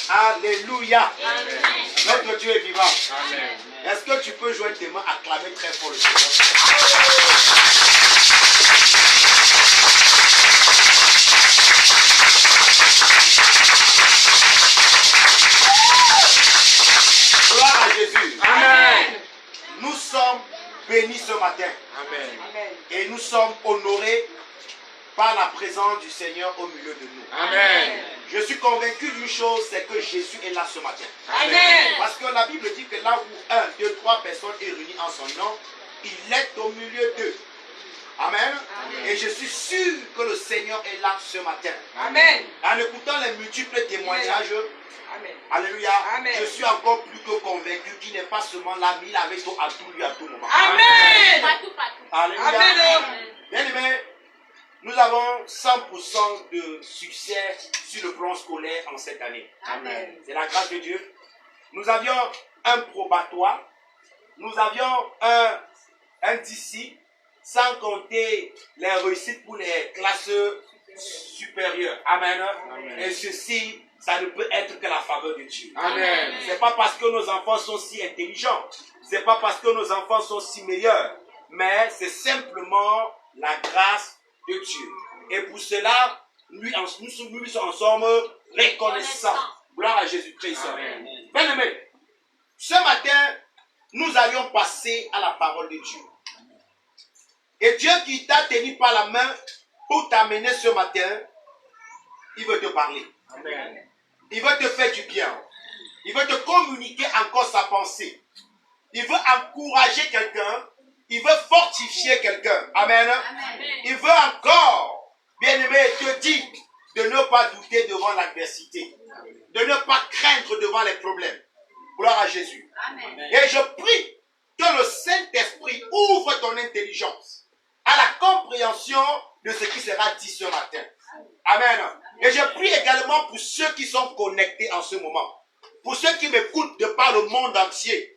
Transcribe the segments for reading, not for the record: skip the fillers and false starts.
Alléluia. Amen. Notre Dieu est vivant. Amen. Est-ce que tu peux joindre tes mains, acclamer très fort le Seigneur? Gloire à Jésus. Amen. Nous sommes bénis ce matin. Amen. Et nous sommes honorés par la présence du Seigneur au milieu de nous. Amen. Je suis convaincu d'une chose, c'est que Jésus est là ce matin. Amen. Parce que la Bible dit que là où 1, 2, 3 personnes est réunies en son nom, il est au milieu d'eux. Amen. Amen. Et je suis sûr que le Seigneur est là ce matin. Amen. En écoutant les multiples témoignages, Amen. alléluia, Amen. je suis encore plus que convaincu qu'il n'est pas seulement là, mais il est avec toi à tout lieu, à tout moment. Amen. Alléluia. Amen. Bien aimé, nous avons 100% de succès sur le plan scolaire en cette année. Amen. C'est la grâce de Dieu. Nous avions un probatoire, nous avions un d'ici, sans compter les réussites pour les classes supérieures. Amen. Amen. Et ceci, ça ne peut être que la faveur de Dieu. Amen. C'est pas parce que nos enfants sont si intelligents, c'est pas parce que nos enfants sont si meilleurs, mais c'est simplement la grâce de Dieu. Et pour cela, nous en sommes reconnaissants. Gloire à Jésus-Christ. Amen. Bien aimé, ce matin, nous allions passer à la parole de Dieu. Et Dieu qui t'a tenu par la main pour t'amener ce matin, il veut te parler. Amen. Il veut te faire du bien. Il veut te communiquer encore sa pensée. Il veut encourager quelqu'un. Il veut fortifier quelqu'un. Amen. Amen. Il veut encore, bien aimé, te dire de ne pas douter devant l'adversité. De ne pas craindre devant les problèmes. Gloire à Jésus. Amen. Et je prie que le Saint-Esprit ouvre ton intelligence à la compréhension de ce qui sera dit ce matin. Amen. Et je prie également pour ceux qui sont connectés en ce moment. Pour ceux qui m'écoutent de par le monde entier.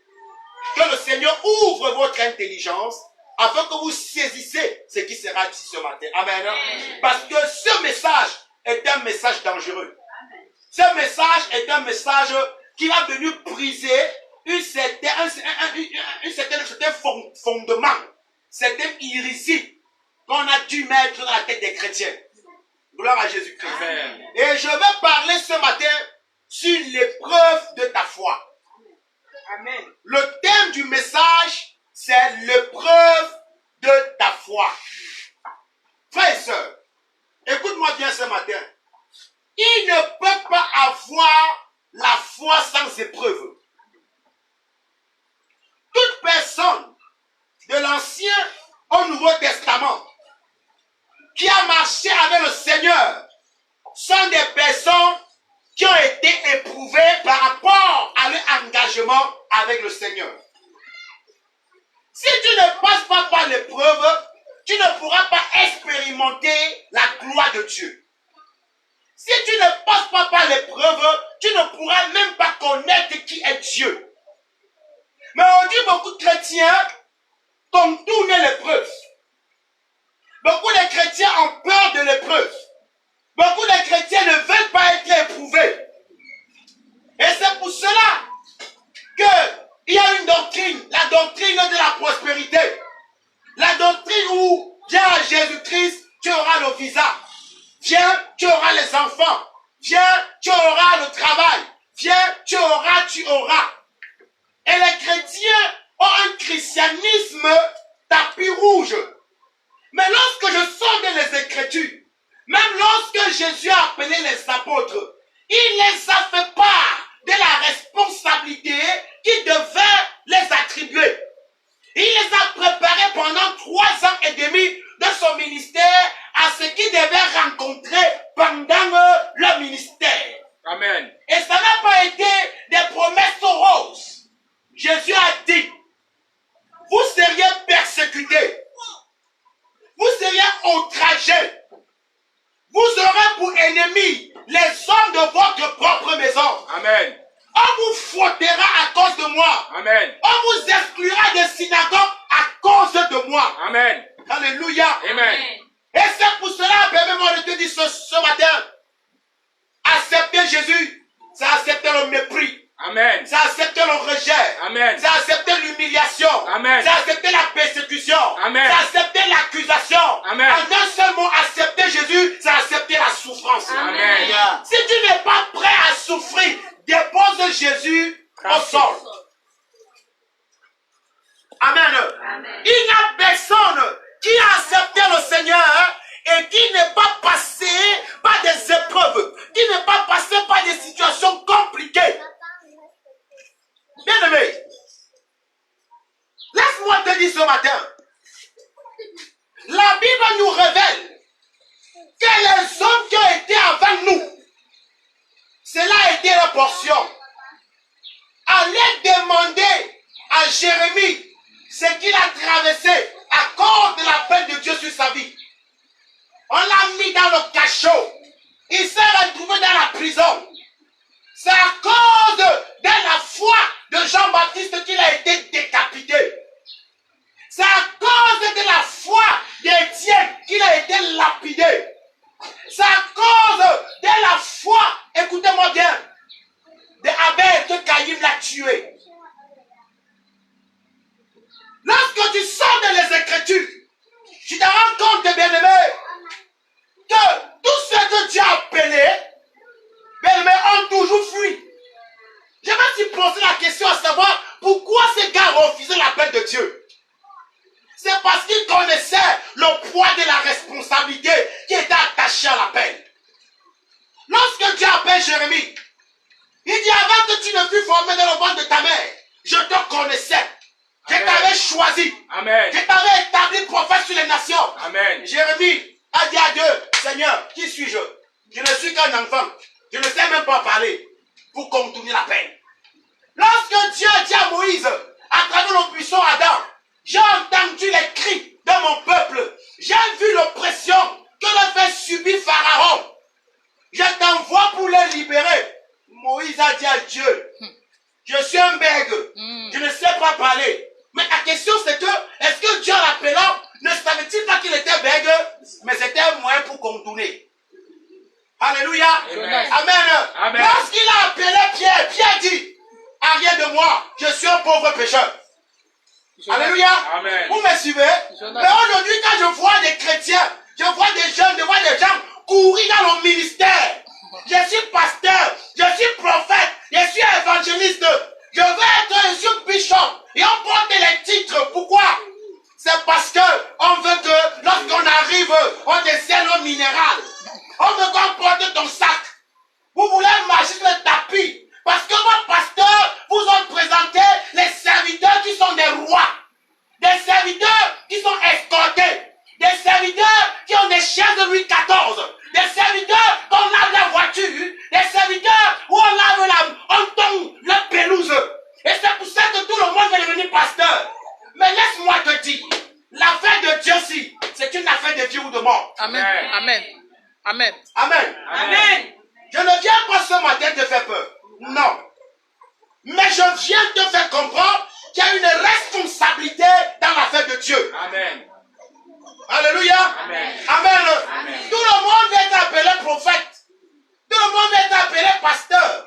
Que le Seigneur ouvre votre intelligence afin que vous saisissez ce qui sera dit ce matin. Amen. Parce que ce message est un message dangereux. Ce message est un message qui va venir briser un certain fondement, certaines hérésies qu'on a dû mettre dans la tête des chrétiens. Gloire à Jésus-Christ. Et je vais parler ce matin sur l'épreuve de ta foi. Amen. Le thème du message, c'est l'épreuve de ta foi. Frères et sœurs, écoute-moi bien ce matin. Il ne peut pas avoir la foi sans épreuve. Toute personne de l'Ancien au Nouveau Testament qui a marché avec le Seigneur sont des personnes qui ont été éprouvées par rapport à leur engagement avec le Seigneur. Si tu ne passes pas par l'épreuve, tu ne pourras pas expérimenter la gloire de Dieu. Si tu ne passes pas par l'épreuve, tu ne pourras même pas connaître qui est Dieu. Mais aujourd'hui, beaucoup de chrétiens contournent l'épreuve. Beaucoup de chrétiens ont peur de l'épreuve. Beaucoup de chrétiens ne veulent pas être éprouvés. Et c'est pour cela qu'il y a une doctrine, la doctrine de la prospérité. La doctrine où, viens à Jésus-Christ, tu auras le visa. Viens, tu auras les enfants. Viens, tu auras le travail. Viens, tu auras. Et les chrétiens ont un christianisme tapis rouge. Mais lorsque je sonde les Écritures, même lorsque Jésus a appelé les apôtres, il les a fait part de la responsabilité qui devait les attribuer. Il les a préparés pendant 3 ans et demi de son ministère à ce qu'ils devaient rencontrer pendant le ministère. Amen. Et ça n'a pas été des promesses roses. Jésus a dit, vous seriez persécutés, vous seriez outragés, vous aurez pour ennemis les hommes de votre propre maison. Amen. On vous frottera à cause de moi. Amen. On vous exclura des synagogues à cause de moi. Amen. Alléluia. Amen. Et c'est pour cela, permets-moi de te dire ce matin, accepter Jésus, c'est accepter Amen. C'est accepter le rejet. Amen. C'est accepter l'humiliation. Amen. C'est accepter la persécution. Amen. C'est accepter l'accusation. Amen. En un seul mot, accepter Jésus, c'est accepter la souffrance. Amen. Si tu n'es pas prêt à souffrir, dépose Jésus au sol. Amen. Amen. Il n'y a personne qui a accepté le Seigneur et qui n'est pas passé par des épreuves, qui n'est pas passé par des situations compliquées. Bien-aimé, laisse-moi te dire ce matin, la Bible nous révèle que les hommes qui ont été avant nous, cela a été leur portion. Allez demander à Jérémie ce qu'il a traversé à cause de l'appel de Dieu sur sa vie. On l'a mis dans le cachot. Il s'est retrouvé dans la prison. C'est à cause de la foi de Jean-Baptiste qu'il a été décapité. C'est à cause de la foi d'Étienne qu'il a été lapidé. C'est à cause de la foi, écoutez-moi bien, d'Abel que Caïn l'a tué. Lorsque tu sors de les Écritures, tu te rends compte, bien-aimé, que tout ce que tu as appelé, bien-aimé, ont toujours fui. Je vais te poser la question à savoir pourquoi ces gars refusaient l'appel de Dieu. C'est parce qu'ils connaissaient le poids de la responsabilité qui était attachée à l'appel. Lorsque Dieu appelle Jérémie, il dit avant que tu ne fûs formé dans le ventre de ta mère, je te connaissais. Je t'avais choisi. Amen. Je t'avais établi prophète sur les nations. Amen. Jérémie a dit à Dieu, Seigneur, qui suis-je? Je ne suis qu'un enfant. Je ne sais même pas parler pour contourner la peine. Lorsque Dieu dit à Moïse, à travers le buisson Adam, j'ai entendu les cris de mon peuple. J'ai vu l'oppression que le fait subir Pharaon. Je t'envoie pour les libérer. Moïse a dit à Dieu, je suis un bègue. Je ne sais pas parler. Mais la question c'est que, est-ce que Dieu en l'appelant, ne savait-il pas qu'il était bègue, mais c'était un moyen pour contourner. Alléluia. Amen. Amen. Amen. Lorsqu'il a appelé Pierre, Pierre dit, arrière de moi, je suis un pauvre pécheur. Alléluia. Amen. Vous me suivez? Mais aujourd'hui, quand je vois des chrétiens, je vois des jeunes, je vois des gens courir dans le ministère. Je suis pasteur, je suis prophète, je suis évangéliste. Je veux être un bishop. Et on porte les titres. Pourquoi? C'est parce que on veut que lorsqu'on arrive, on décèle au minéral. On veut qu'on porte ton sac. Vous voulez marcher sur le tapis. Parce que vos pasteurs vous ont présenté les serviteurs qui sont des rois. Des serviteurs qui sont escortés. Des serviteurs qui ont des chaises de Louis XIV. Des serviteurs qu'on lave la voiture. Des serviteurs où on lave on tombe la pelouse. Et c'est pour ça que tout le monde veut devenir pasteur. Mais laisse-moi te dire, l'affaire de Dieu aussi, c'est une affaire de vie ou de mort. Amen. Amen. Amen. Amen. Amen. Je ne viens pas ce matin te faire peur. Non. Mais je viens te faire comprendre qu'il y a une responsabilité dans l'affaire de Dieu. Amen. Alléluia. Amen. Amen. Amen. Tout le monde va être appelé prophète. Tout le monde va être appelé pasteur.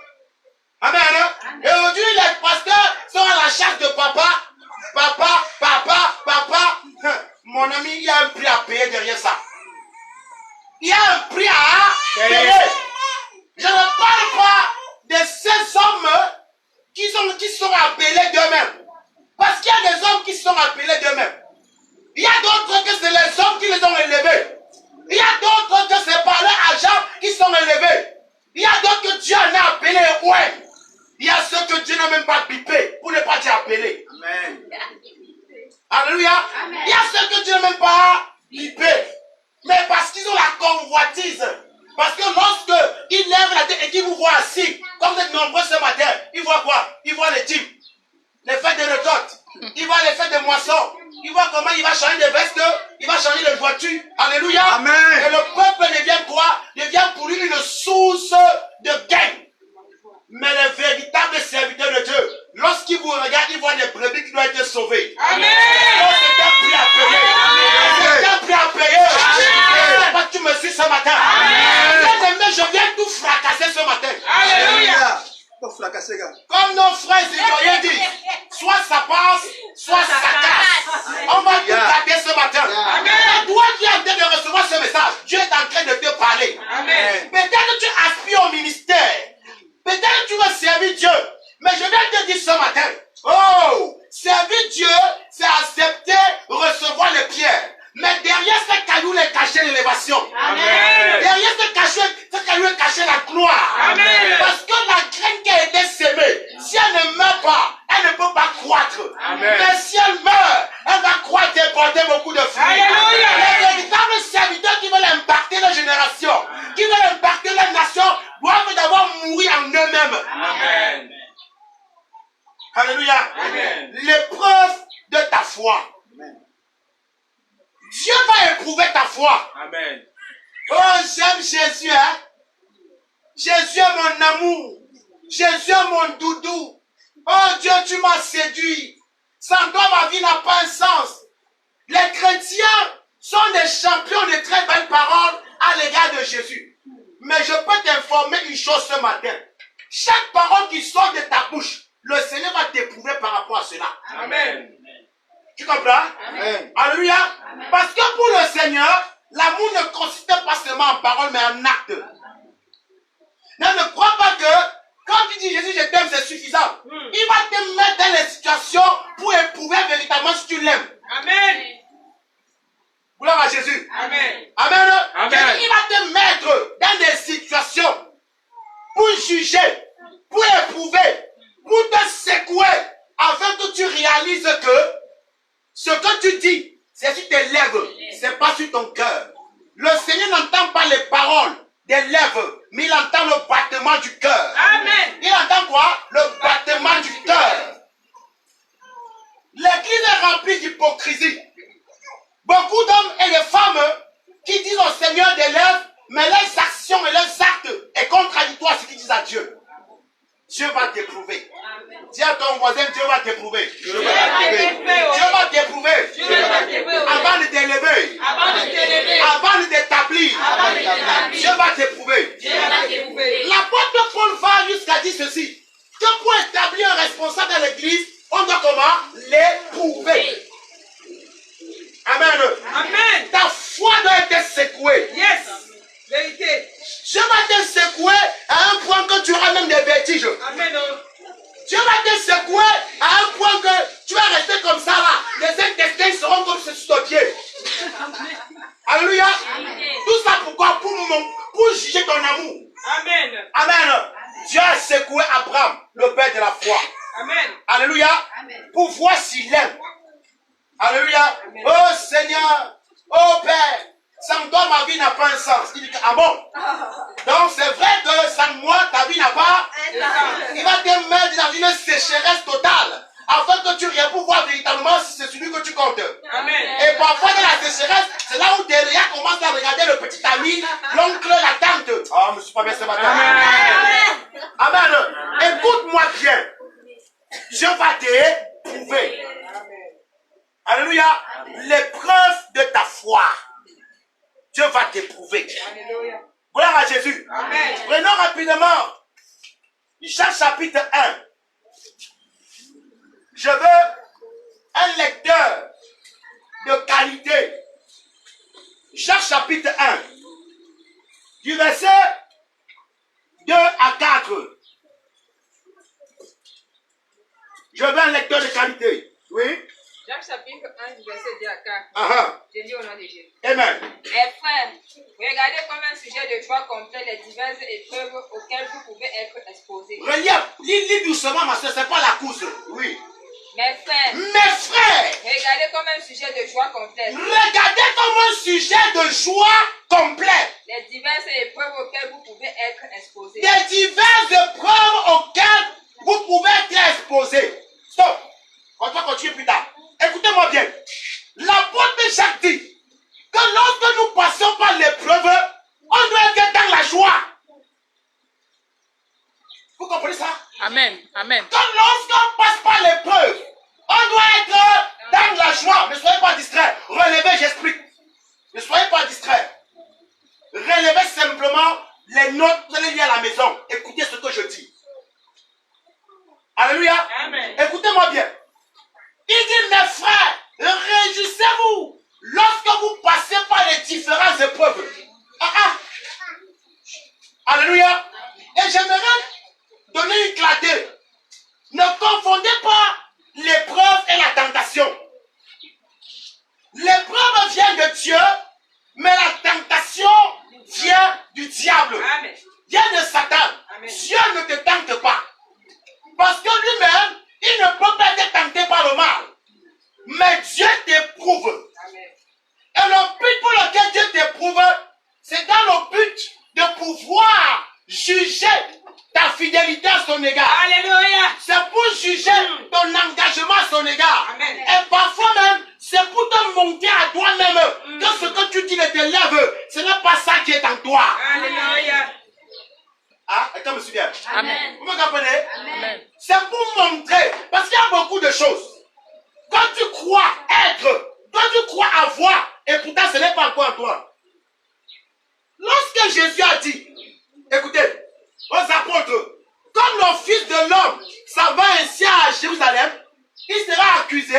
Amen. Et aujourd'hui, les pasteurs sont à la chasse de papa. Papa. Mon ami, il y a un prix à payer derrière ça. Il y a un prix à payer. Je ne parle pas de ces hommes qui sont appelés d'eux-mêmes. Parce qu'il y a des hommes qui sont appelés d'eux-mêmes. Il y a d'autres que c'est les hommes qui les ont élevés. Il y a d'autres que c'est par leurs agents qui sont élevés. Il y a d'autres que Dieu en a appelés. Ouais. Il y a ceux que Dieu n'a même pas bipé pour ne pas dire appelé. Amen. Alléluia. Amen. Il y a ceux que Dieu n'a même pas bipé. Mais parce qu'ils ont la convoitise. Parce que lorsque ils lèvent la tête et qu'ils vous voient assis, comme vous êtes nombreux ce matin, ils voient quoi? Ils voient les dîmes, les fêtes de récolte, ils voient les fêtes de moisson, ils voient comment il va changer de veste, il va changer de voiture. Alléluia. Amen. Et le peuple devient quoi? Devient pour lui une source de gain. Mais les véritables serviteurs de Dieu, lorsqu'ils vous regardent, ils voient des brebis qui doivent être sauvées. Amen. Donc c'est un prix à payer. C'est un prix à payer. Je sais pas que tu me suis ce matin. Amen. Je viens tout fracasser ce matin. Alléluia. Comme Amen. Peut-être que tu aspires au ministère. Peut-être que tu veux servir Dieu. Mais je viens te dire ce matin, oh, servir Dieu, c'est accepter, recevoir les pierres. Mais derrière ces cailloux est cachée l'élévation. Amen. Derrière ces cailloux est cachée la gloire. Amen. Parce que la graine qui a été sémée, si elle ne meurt pas, elle ne peut pas croître. Amen. Mais si elle meurt, elle va croître et porter beaucoup de fruits. Alléluia. Les véritables serviteurs qui veulent impacter la génération, qui veulent impacter la nation, doivent d'abord mourir en eux-mêmes. Amen. Alléluia. Amen. L'épreuve de ta foi. Dieu va éprouver ta foi. Amen. Oh, j'aime Jésus, hein. Jésus est mon amour. Jésus est mon doudou. Oh Dieu, tu m'as séduit. Sans toi, ma vie n'a pas un sens. Les chrétiens sont des champions de très belles paroles à l'égard de Jésus. Mais je peux t'informer une chose ce matin. Chaque parole qui sort de ta bouche, le Seigneur va t'éprouver par rapport à cela. Amen. Tu comprends? Amen. Alléluia. Parce que pour le Seigneur, l'amour ne consiste pas seulement en parole, mais en acte. Ne crois pas que quand tu dis Jésus, je t'aime, c'est suffisant. Il va te mettre dans les situations pour éprouver véritablement si tu l'aimes. Amen. Gloire à Jésus. Amen. Amen. Amen. Il va te mettre dans des situations pour juger, pour éprouver, pour te secouer, afin que tu réalises que ce que tu dis, c'est sur tes lèvres, c'est pas sur ton cœur. Le Seigneur n'entend pas les paroles des lèvres, mais il entend le battement du cœur. Amen. Il entend quoi? Le battement du cœur. L'église est remplie d'hypocrisie. Beaucoup d'hommes et de femmes qui disent au Seigneur des lèvres, mais leurs actions et leurs actes est contradictoire à ce qu'ils disent à Dieu. Dieu va t'éprouver. Dis à ton voisin, Dieu va t'éprouver. Dieu va t'éprouver. Avant de t'élever. Avant de t'établir. Dieu va t'éprouver. L'apôtre Paul va jusqu'à dire ceci. Que pour établir un responsable dans l'église, on doit comment? L'éprouver. Amen. Amen. Ta foi doit être secouée. Yes. Vérité. Dieu va te secouer à un point que tu auras même des vertiges. Amen. Dieu va te secouer à un point que tu vas rester comme ça là. Les intestins seront comme sur ton pied. Alléluia. Tout ça pourquoi? Pour juger ton amour. Amen. Amen. Dieu a secoué Abraham, le père de la foi. Amen. Alléluia. Pour voir s'il aime. Alléluia. Oh Seigneur. Oh Père. Sans toi, ma vie n'a pas un sens. Il dit, ah bon? Donc c'est vrai que sans moi, ta vie n'a pas un sens. Il va te mettre dans une sécheresse totale. Afin que tu répondes pour voir véritablement si c'est celui que tu comptes. Amen. Et parfois dans la sécheresse, c'est là où derrière commence à regarder le petit ami, l'oncle, la tante. Ah, je ne me suis pas bien ce matin. Amen. Amen. Écoute-moi bien. Dieu va t'éprouver. Alléluia. L'épreuve de ta foi. Dieu va t'éprouver. Alléluia. Gloire à Jésus. Amen. Prenons rapidement Jacques chapitre 1. Je veux un lecteur de qualité. Jacques chapitre 1. Du verset 2 à 4. Je veux un lecteur de qualité. Oui. Jacques chapitre 1 du verset 2 à 4. Je lis au nom de Jésus. Amen. Mes frères, regardez comme un sujet de joie complet les diverses épreuves auxquelles vous pouvez être exposés. Lis doucement, ma soeur, c'est pas la course. Oui. Mes frères, regardez comme un sujet de joie complet regardez comme un sujet de joie complet les diverses épreuves auxquelles vous pouvez être exposés. des diverses épreuves auxquelles vous pouvez être exposés. Stop. On va continuer plus tard. Écoutez-moi bien. L'apôtre Jacques dit que lorsque nous passons par l'épreuve, on doit être dans la joie. Vous comprenez ça? Amen. Amen. Que lorsqu'on passe par l'épreuve, on doit être dans la joie. Ne soyez pas distraits. Relevez, j'explique. Ne soyez pas distraits. Relevez simplement les notes, vous allez lire à la maison. Écoutez ce que je dis. Alléluia. Amen. Écoutez-moi bien. Il dit, mes frères, réjouissez-vous lorsque vous passez par les différentes épreuves. Alléluia. Et j'aimerais donner une clarté. Ne confondez pas l'épreuve et la tentation. L'épreuve vient de Dieu, mais la tentation vient du diable. Amen. Vient de Satan. Amen. Dieu ne te tente pas. Parce que lui-même, il ne peut pas être tenté par le mal. Mais Dieu t'éprouve. Amen. Et le but pour lequel Dieu t'éprouve, c'est dans le but de pouvoir juger ta fidélité à son égard. Alléluia. C'est pour juger ton engagement à son égard. Amen. Et parfois même, c'est pour te monter à toi-même que ce que tu dis ne te lève. Ce n'est pas ça qui est en toi. Alléluia. Ah, est-ce que me souviens? Amen. Vous me comprenez? Amen. C'est pour montrer. Parce qu'il y a beaucoup de choses. Quand tu crois être, quand tu crois avoir, et pourtant ce n'est pas encore en toi. Lorsque Jésus a dit, écoutez, aux apôtres, comme le Fils de l'homme s'en va ainsi à Jérusalem, il sera accusé,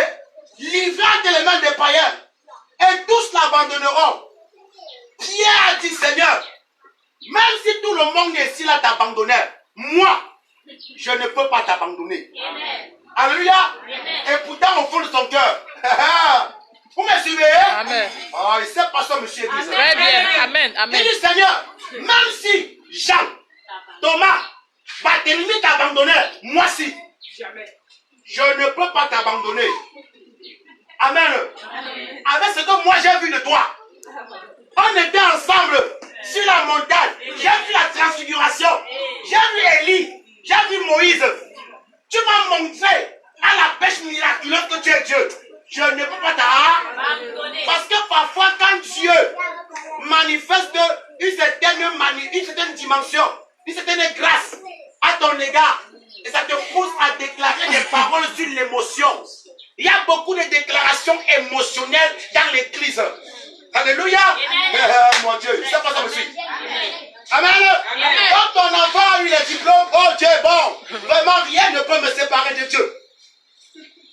livré entre les mains des païens, et tous l'abandonneront. Pierre a dit, Seigneur, même si tout le monde ici là t'abandonnait, moi, je ne peux pas t'abandonner. Alléluia. Et pourtant, au fond de son cœur, vous me suivez? Amen. Oh, il sait pas ça, monsieur Église. Très bien. Amen. Il Amen. dit, Seigneur, même si Jean, Thomas, Barthélemy t'abandonnait, moi si, Jamais. je ne peux pas t'abandonner. Amen. Avec ce que moi j'ai vu de toi. On était ensemble sur la montagne. J'ai vu la transfiguration. J'ai vu Élie. J'ai vu Moïse. Tu m'as montré à la pêche miraculeuse que tu es Dieu. Je ne peux pas t'abandonner. Parce que parfois quand Dieu manifeste une certaine dimension, une certaine grâce à ton égard, et ça te pousse à déclarer des paroles sur l'émotion. Il y a beaucoup de déclarations émotionnelles dans l'église. Alléluia. Mon Dieu, c'est pas ça aussi. Amen. Quand ton enfant a eu les diplômes, oh Dieu est bon. Vraiment, rien ne peut me séparer de Dieu.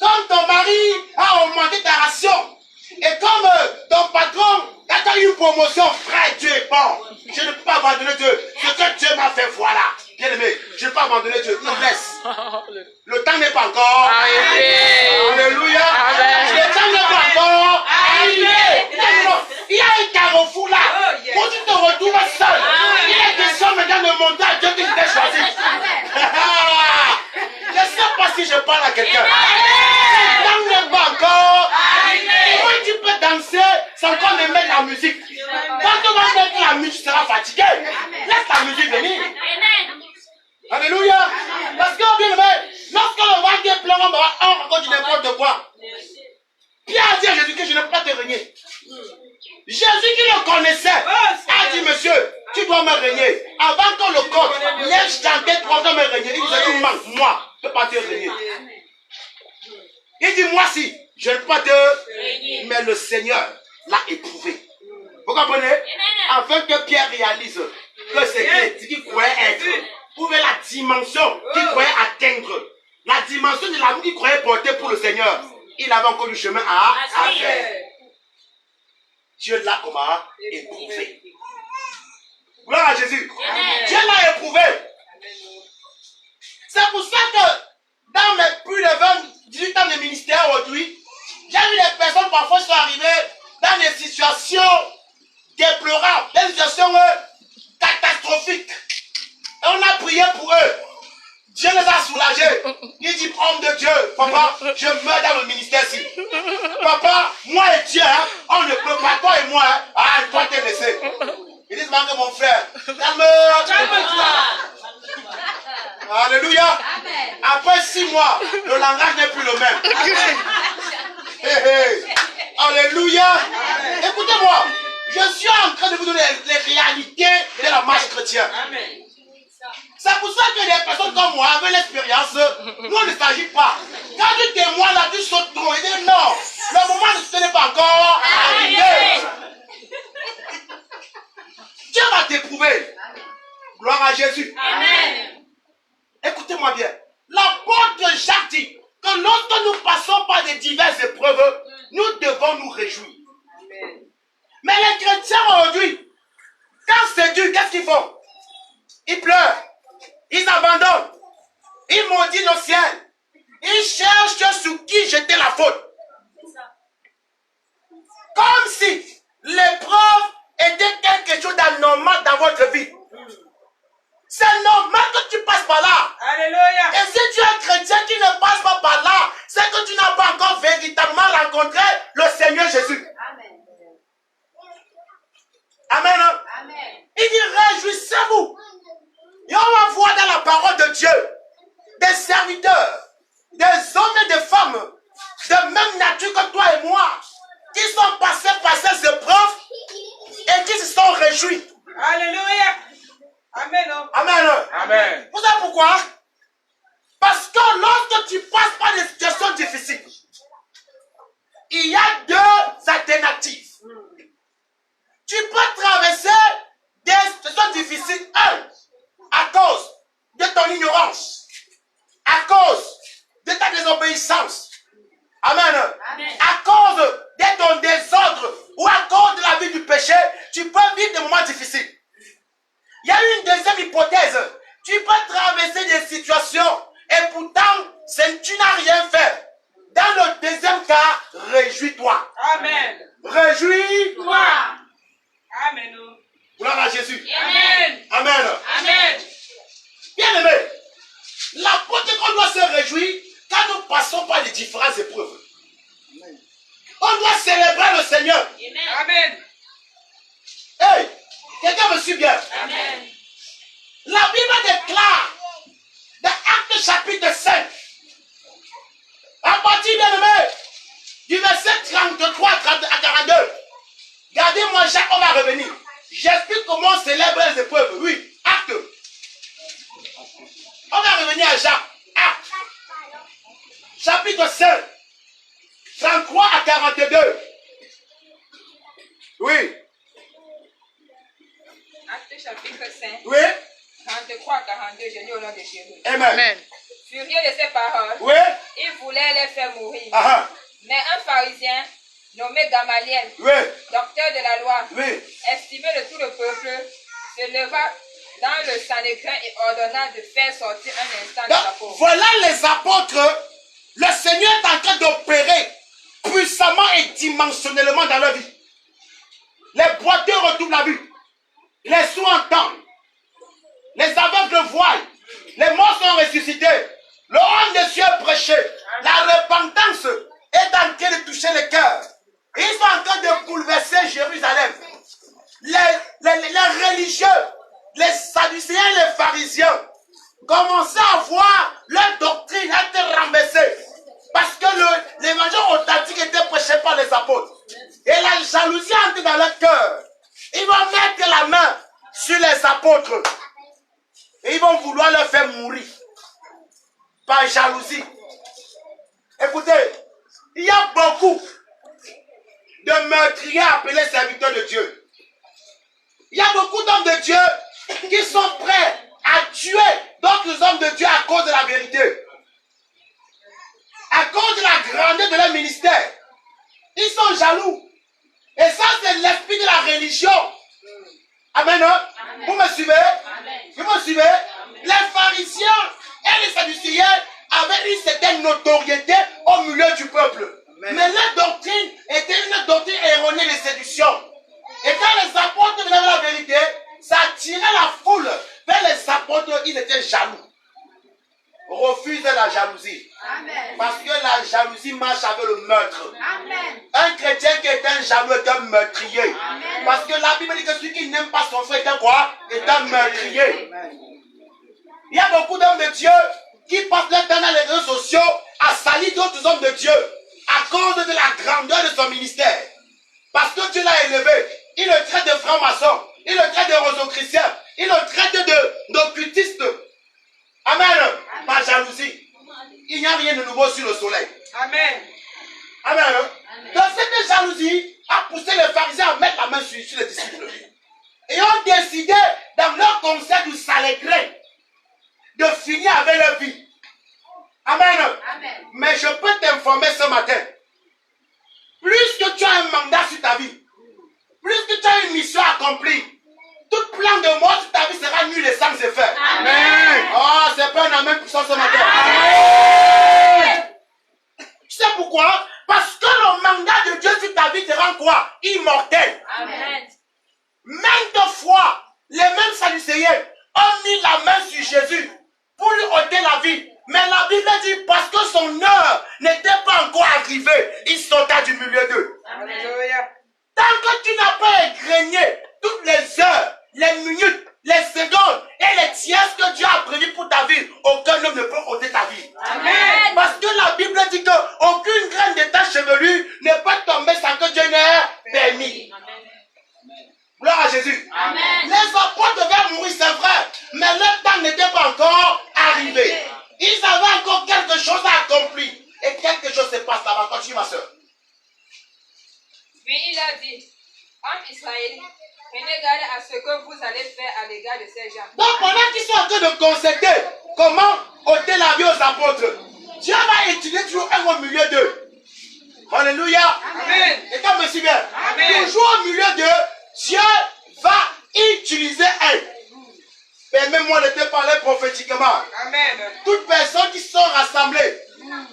Quand ton mari a augmenté ta ration, et comme ton patron a eu une promotion, frère, Dieu est bon. Je ne peux pas abandonner Dieu. Ce que Dieu m'a fait, voilà. Bien aimé, je ne peux pas abandonner Dieu. Non, laisse. Le temps n'est pas encore Arrivé. Alléluia. Amen. Le temps n'est pas encore arrivé. Non, non. Il y a un carrefour là. Oh, yes. Où tu te retrouves seul. Il est question maintenant de monter à Dieu qui t'a choisi. Je ne sais pas si je parle à quelqu'un. Le temps n'est pas encore arrivé. Comment tu peux danser sans qu'on ne mette la musique? Quand on va mettre la musique, tu seras fatigué. Laisse la musique venir. Alléluia. Parce que, bien aimé, lorsque le vent est plein, on raconte du n'importe quoi. Pierre a dit à Jésus que je ne peux pas te régner. Jésus qui le connaissait a dit, monsieur, tu dois me régner. Avant que le corps laisse chanter 3 ans me régner, il disait, tu manques, moi, je ne peux pas te régner. Il dit, moi si, je ne peux pas te régner. Mais le Seigneur l'a éprouvé. Vous comprenez? Afin que Pierre réalise que c'est ce qu'il croyait être. Trouver la dimension qu'il croyait atteindre. La dimension de l'amour qu'il croyait porter pour le Seigneur. Il avait encore du chemin à faire. Dieu l'a comment éprouvé. Gloire à Jésus. Dieu l'a éprouvé. C'est pour ça que dans mes plus de 18 ans de ministère aujourd'hui, j'ai vu des personnes parfois sont arrivées dans des situations déplorables, des situations catastrophiques. Et on a prié pour eux. Dieu les a soulagés. Il dit, homme de Dieu, papa, je meurs dans le ministère-ci. Papa, moi et Dieu, hein, on ne peut pas, toi et moi, hein, ah, toi t'es laissé. Ils disent, mon frère, calme-toi. Alléluia. Après 6 mois, le langage n'est plus le même. Hey, hey. Alléluia. Écoutez-moi, je suis en train de vous donner les réalités de la marche chrétienne. Amen. C'est pour ça que des personnes comme moi, avec l'expérience, nous on ne s'agit pas. Quand tu témoignes là, tu sautes trop et dis non, le moment ne n'est pas encore arrivé. Dieu va t'éprouver. Gloire à Jésus. Amen. Écoutez-moi bien. L'apôtre Jacques dit que lorsque nous passons par des diverses épreuves, nous devons nous réjouir. Amen. Mais les chrétiens aujourd'hui, quand c'est dur, qu'est-ce qu'ils font? Ils pleurent. Ils abandonnent. Ils maudissent le ciel. Ils cherchent sur qui jeter la faute. Comme si l'épreuve était quelque chose d'anormal dans votre vie. C'est normal que tu passes par là. Alléluia. Et si tu es un chrétien qui ne passe pas par là, c'est que tu n'as pas encore véritablement rencontré le Seigneur Jésus. Amen. Amen. Amen. Il dit réjouissez-vous. Et on va voir dans la parole de Dieu des serviteurs, des hommes et des femmes de même nature que toi et moi qui sont passés par ces épreuves et qui se sont réjouis. Alléluia. Amen. Amen. Amen. Vous savez pourquoi? Parce que lorsque tu passes par des situations difficiles, il y a deux alternatives. Tu peux traverser des situations difficiles, à cause de ton ignorance, à cause de ta désobéissance. Amen. Amen. À cause de ton désordre ou à cause de la vie du péché, tu peux vivre des moments difficiles. Il y a une deuxième hypothèse. Tu peux traverser des situations et pourtant, tu n'as rien fait. Dans le deuxième cas, réjouis-toi. Amen. Réjouis-toi. Amen. Gloire à Jésus. Amen. Amen. Amen. Bien aimé, l'apôtre qu'on doit se réjouir quand nous passons par les différentes épreuves. On doit célébrer le Seigneur. Amen. Hey, quelqu'un me suit bien. Amen. La Bible déclare dans Actes chapitre 5, à partir bien aimé, du verset 33 à 42. Gardez-moi Jacques, on va revenir. J'explique comment on célèbre les épreuves. Oui, Acte. On va revenir à Jacques. Acte. Chapitre 5, 33 à 42. Oui, Acte chapitre 5, oui, 33 à 42, je lis au nom de Jésus. amen. Amen. Furieux de ces paroles, Oui, il voulait les faire mourir. ah, Mais un pharisien nommé Gamaliel, oui, docteur de la loi, oui. estimé de tout le peuple, se leva dans le Sanhédrin et ordonna de faire sortir un instant de Donc, la peau. voilà les apôtres. Le Seigneur est en train d'opérer puissamment et dimensionnellement dans leur vie. Les boiteux retrouvent la vue. Les sourds entendent. Les aveugles voient. Les morts sont ressuscités. Le roi des cieux est prêché. La repentance est en train de toucher les cœurs. Ils sont en train de bouleverser Jérusalem. Les religieux, les sadducéens et les pharisiens commençaient à voir leur doctrine être renversée. Parce que l'évangile authentique était prêché par les apôtres. Et la jalousie entre dans leur cœur. Ils vont mettre la main sur les apôtres. Et ils vont vouloir leur faire mourir. Par jalousie. Écoutez, il y a beaucoup de meurtriers appelés serviteurs de Dieu. Il y a beaucoup d'hommes de Dieu qui sont prêts à tuer d'autres hommes de Dieu à cause de la vérité. À cause de la grandeur de leur ministère. Ils sont jaloux. Et ça, c'est l'esprit de la religion. Amen. Amen. Vous me suivez? Amen. Vous me suivez? Amen. Les pharisiens et les sadducéens avaient une certaine notoriété au milieu du peuple. Amen. Mais leur doctrine était une doctrine erronée de séduction. Et quand les apôtres venaient la vérité, ça attirait la foule vers les apôtres. Ils étaient jaloux. Refuse la jalousie. Amen. Parce que la jalousie marche avec le meurtre. Amen. Un chrétien qui est un jaloux est un meurtrier. Amen. Parce que la Bible dit que celui qui n'aime pas son frère est un quoi? Est un meurtrier. Il y a beaucoup d'hommes de Dieu qui passent leur temps dans les réseaux sociaux à salir d'autres hommes de Dieu à cause de la grandeur de son ministère. Parce que Dieu l'a élevé. Il le traite de franc-maçon. Il le traite de roseau-chrétien. Il le traite d'occultiste. Amen. Par jalousie. Il n'y a rien de nouveau sur le soleil. Amen. Amen. Donc cette jalousie a poussé les pharisiens à mettre la main sur les disciples. Et ont décidé dans leur conseil du Sanhédrin de finir avec leur vie. Amen. Amen. Mais je peux t'informer ce matin. Plus que tu as un mandat sur ta vie, plus que tu as une mission accomplie, tout plan de mort sur ta vie sera nul et sans effet. ont mis la main sur Jésus pour lui ôter la vie. Mais la Bible dit, parce que son heure n'était pas encore arrivée, il sauta du milieu d'eux. Alléluia. Tant que tu n'as pas égrené toutes les heures, les minutes, les secondes et les tiers que Dieu a prévu pour ta vie, aucun homme ne peut ôter ta vie. Amen. Parce que la Bible dit qu'aucune graine de ta chevelure ne peut tomber sans que Dieu n'ait permis. Gloire à Jésus. Amen. Les apôtres devaient mourir, c'est vrai, mais leur temps n'était pas encore arrivé. Ils avaient encore quelque chose à accomplir. Et quelque chose se passe là-bas. Continue, ma soeur. Puis il a dit, en Israël, prenez garde à ce que vous allez faire à l'égard de ces gens. Donc, pendant qu'ils sont en train de concerter comment ôter la vie aux apôtres, Dieu va étudier toujours un au milieu d'eux. Alléluia. Amen. Et quand me suit bien, Amen. toujours au milieu d'eux, Dieu va utiliser un. Permets-moi de te parler prophétiquement. Amen. Toutes personnes qui sont rassemblées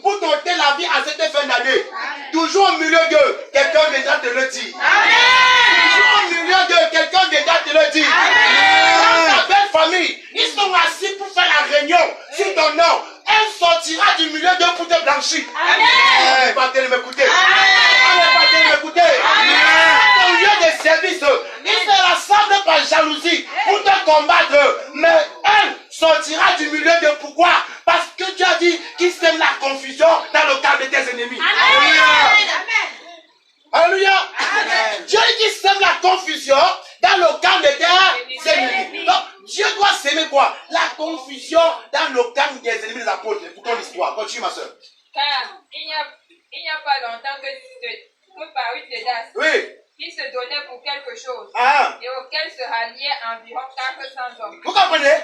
pour t'ôter la vie à cette fin d'année, toujours au milieu d'eux, quelqu'un viendra te le dire. Toujours au milieu d'eux, quelqu'un viendra te le dire. Dans ta belle famille, ils sont assis pour faire la réunion sur ton nom. Elle sortira du milieu d'eux pour te blanchir. Amen. Pas de m'écouter. Pas de m'écouter. Au lieu de service, ils se rassemblent par jalousie pour te combattre. Mais elle sortira du milieu d'eux. Pourquoi? Parce que Dieu a dit qu'il sème la confusion dans le camp de tes ennemis. Alléluia. Dieu dit qu'il sème la confusion dans le camp de tes ennemis. Donc, Dieu doit s'aimer quoi? La confusion dans le camp des ennemis des apôtres. Écoutons l'histoire. Continue, ma soeur. Car il n'y a pas longtemps que par une Tédas, Oui. qui se donnait pour quelque chose, Ah. et auquel se ralliaient environ 400 hommes. Vous comprenez?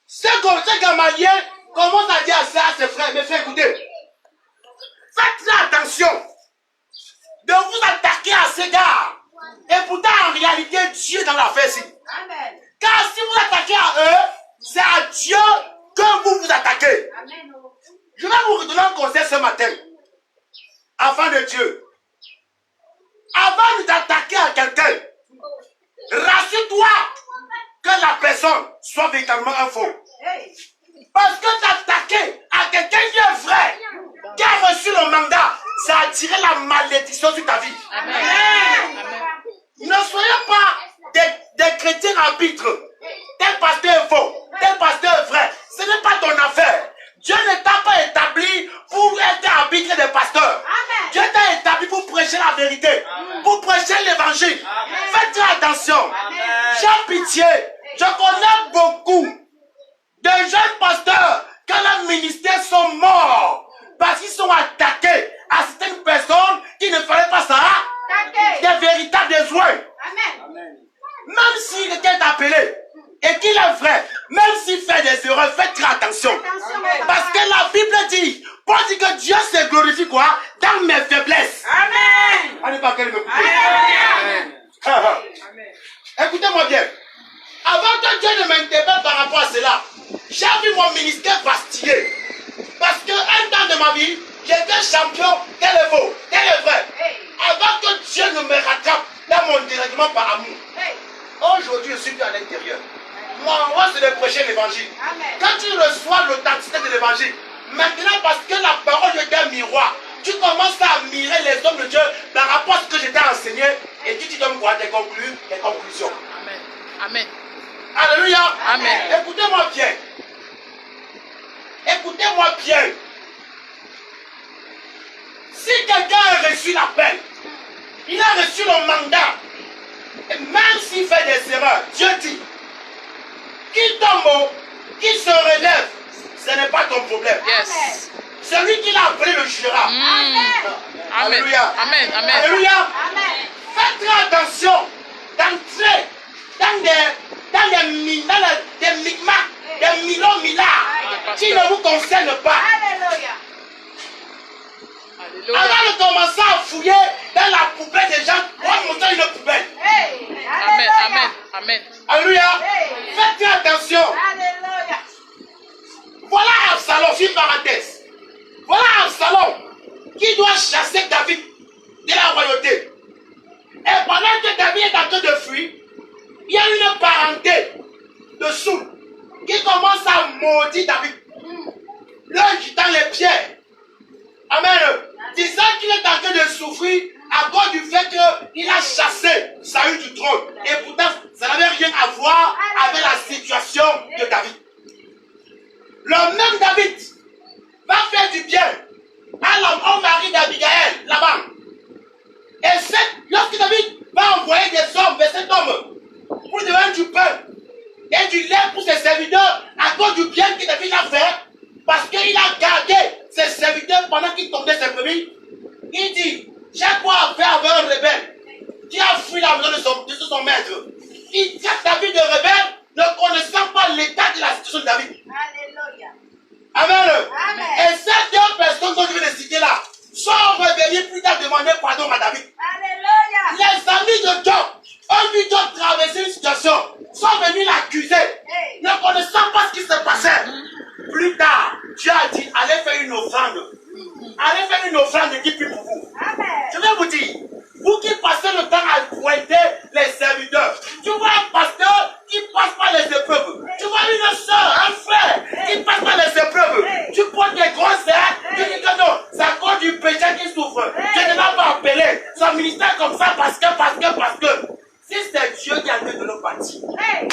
Ce Gamaliel commence à dire ça à ses frères. Mes frères, écoutez. Faites très attention de vous attaquer à ces gars. Et pourtant, en réalité, Dieu est dans l'affaire ici. Car si vous attaquez à eux, c'est à Dieu que vous vous attaquez. Je vais vous redonner un conseil ce matin. Afin de Dieu. Avant de t'attaquer à quelqu'un, rassure-toi que la personne soit véritablement un faux. Parce que t'attaquer à quelqu'un qui est vrai, qui a reçu le mandat, ça a attiré la malédiction sur ta vie. Ne soyez pas des chrétiens arbitres. Tel pasteur est faux, tel pasteur est vrai. Ce n'est pas ton affaire. Dieu ne t'a pas établi pour être arbitre des pasteurs. Dieu t'a établi pour prêcher la vérité, pour prêcher l'évangile. Faites attention. J'ai pitié. Je connais beaucoup de jeunes pasteurs quand leurs ministères sont morts parce qu'ils sont attaqués à certaines personnes qui ne fallait pas ça. Des véritables besoins. Même si quelqu'un est appelé et qu'il est vrai, même s'il fait des erreurs, faites très attention. Parce que la Bible dit, Paul dit que Dieu se glorifie quoi? Dans mes faiblesses. Amen. Allez, pas qu'elle me coupe. Amen. Écoutez-moi bien. Avant que Dieu ne m'interpelle par rapport à cela, j'ai vu mon ministère vastiller. Parce qu'un temps de ma vie, j'étais champion, tel est faux, tel est vrai. Avant que Dieu ne me rattrape dans mon dérèglement par amour. Aujourd'hui, je suis plus à l'intérieur. Mon rôle, c'est de prêcher l'évangile. Quand tu reçois l'authenticité de l'évangile, maintenant, parce que la parole est un miroir, tu commences à admirer les hommes de Dieu par rapport à ce que je t'ai enseigné et tu donnes quoi? Des conclusions. Amen. Amen. Alléluia. Amen. Écoutez-moi bien. Écoutez-moi bien. Si quelqu'un a reçu l'appel, il a reçu le mandat, et même s'il fait des erreurs, Dieu dit, qu'il tombe, qu'il se relève, ce n'est pas ton problème. Yes. Celui qui l'a appelé le jugera. Amen. Alléluia. Amen. Amen. Alléluia. Faites très attention d'entrer dans des micmacs, des millards qui ne vous concernent pas. Alléluia. Avant de commencer à fouiller dans la poubelle des gens, on va montrer une poubelle. Amen. Amen. Amen. Alléluia. Faites très attention. Voilà Absalom, une parenthèse. Voilà Absalom qui doit chasser David de la royauté. Et pendant que David est en train de fuir, il y a une parenté de Saul maudit David. Lui jetant les pierres. Amen. Disant qu'il est en train de souffrir à cause du fait qu'il a chassé Saül du trône. Et pourtant, ça n'avait rien à voir avec la situation de David. Le même David va faire du bien à l'homme mari d'Abigaël, là-bas. Et lorsque David va envoyer des hommes vers cet homme pour devenir du pain et du lait pour ses serviteurs à cause du bien que David a fait, parce qu'il a gardé ses serviteurs pendant qu'il tombait ses brebis, il dit, j'ai quoi à faire avec un rebelle qui a fui la maison de son maître. Il traite David de rebelle, ne connaissant pas l'état de la situation de David. Alléluia. Amen. Amen. Et ces deux personnes dont je viens de citer là sont revenus plus tard demander pardon à David. Alléluia. Les amis de Job ont vu Job traverser une situation, sont venus l'accuser, Hey. ne connaissant pas ce qui se passait. Plus tard, Dieu a dit, allez faire une offrande. Allez faire une offrande qui prie pour vous. Amen. Je vais vous dire, vous qui passez le temps à pointer les serviteurs, tu vois un pasteur qui passe par les épreuves, tu vois une soeur, un frère qui passe par les épreuves, tu pointes des grosses airs, tu dis que non, c'est à cause du péché qui souffre. Dieu ne l'a pas appelé, son ministère comme ça parce que. Si c'est Dieu qui a donné de nos parties, Hey.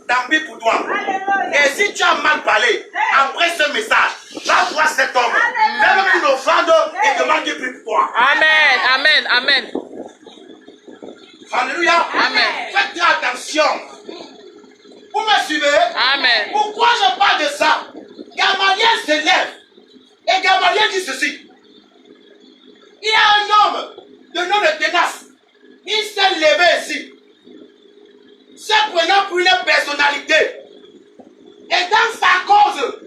tant pis pour toi. Alléluia. Et si tu as mal parlé, après ce message, va voir cet homme, fais-lui une offrande et demande qu'il prie pour toi. Amen. Amen. Amen. Alléluia. Amen. Faites attention. Vous me suivez? Amen. Pourquoi je parle de ça? Gamaliel se lève. Et Gamaliel dit ceci. Il y a un homme de nom de Ténas. Il s'est levé ici. Se prenant pour une personnalité. Et dans sa cause,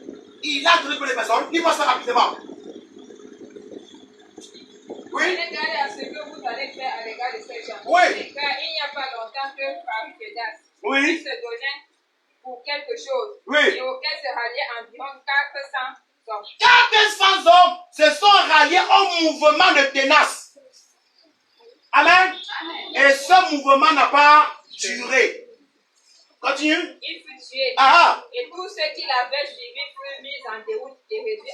il a donné pour les personnes. Dis-moi ça rapidement. Oui. Prenez garde à ce que vous allez faire à l'égard de ces gens. Oui. Car il n'y a pas longtemps que Paris Pédas, Oui. qui se donnait pour quelque chose, Oui. et auquel se ralliaient environ 400 hommes. 400 hommes se sont ralliés au mouvement de Ténas. Amen. Et ce mouvement n'a pas duré. Continue. Il fut tué, Ah, et tous ceux qui l'avaient suivi furent mis en déroute et réduits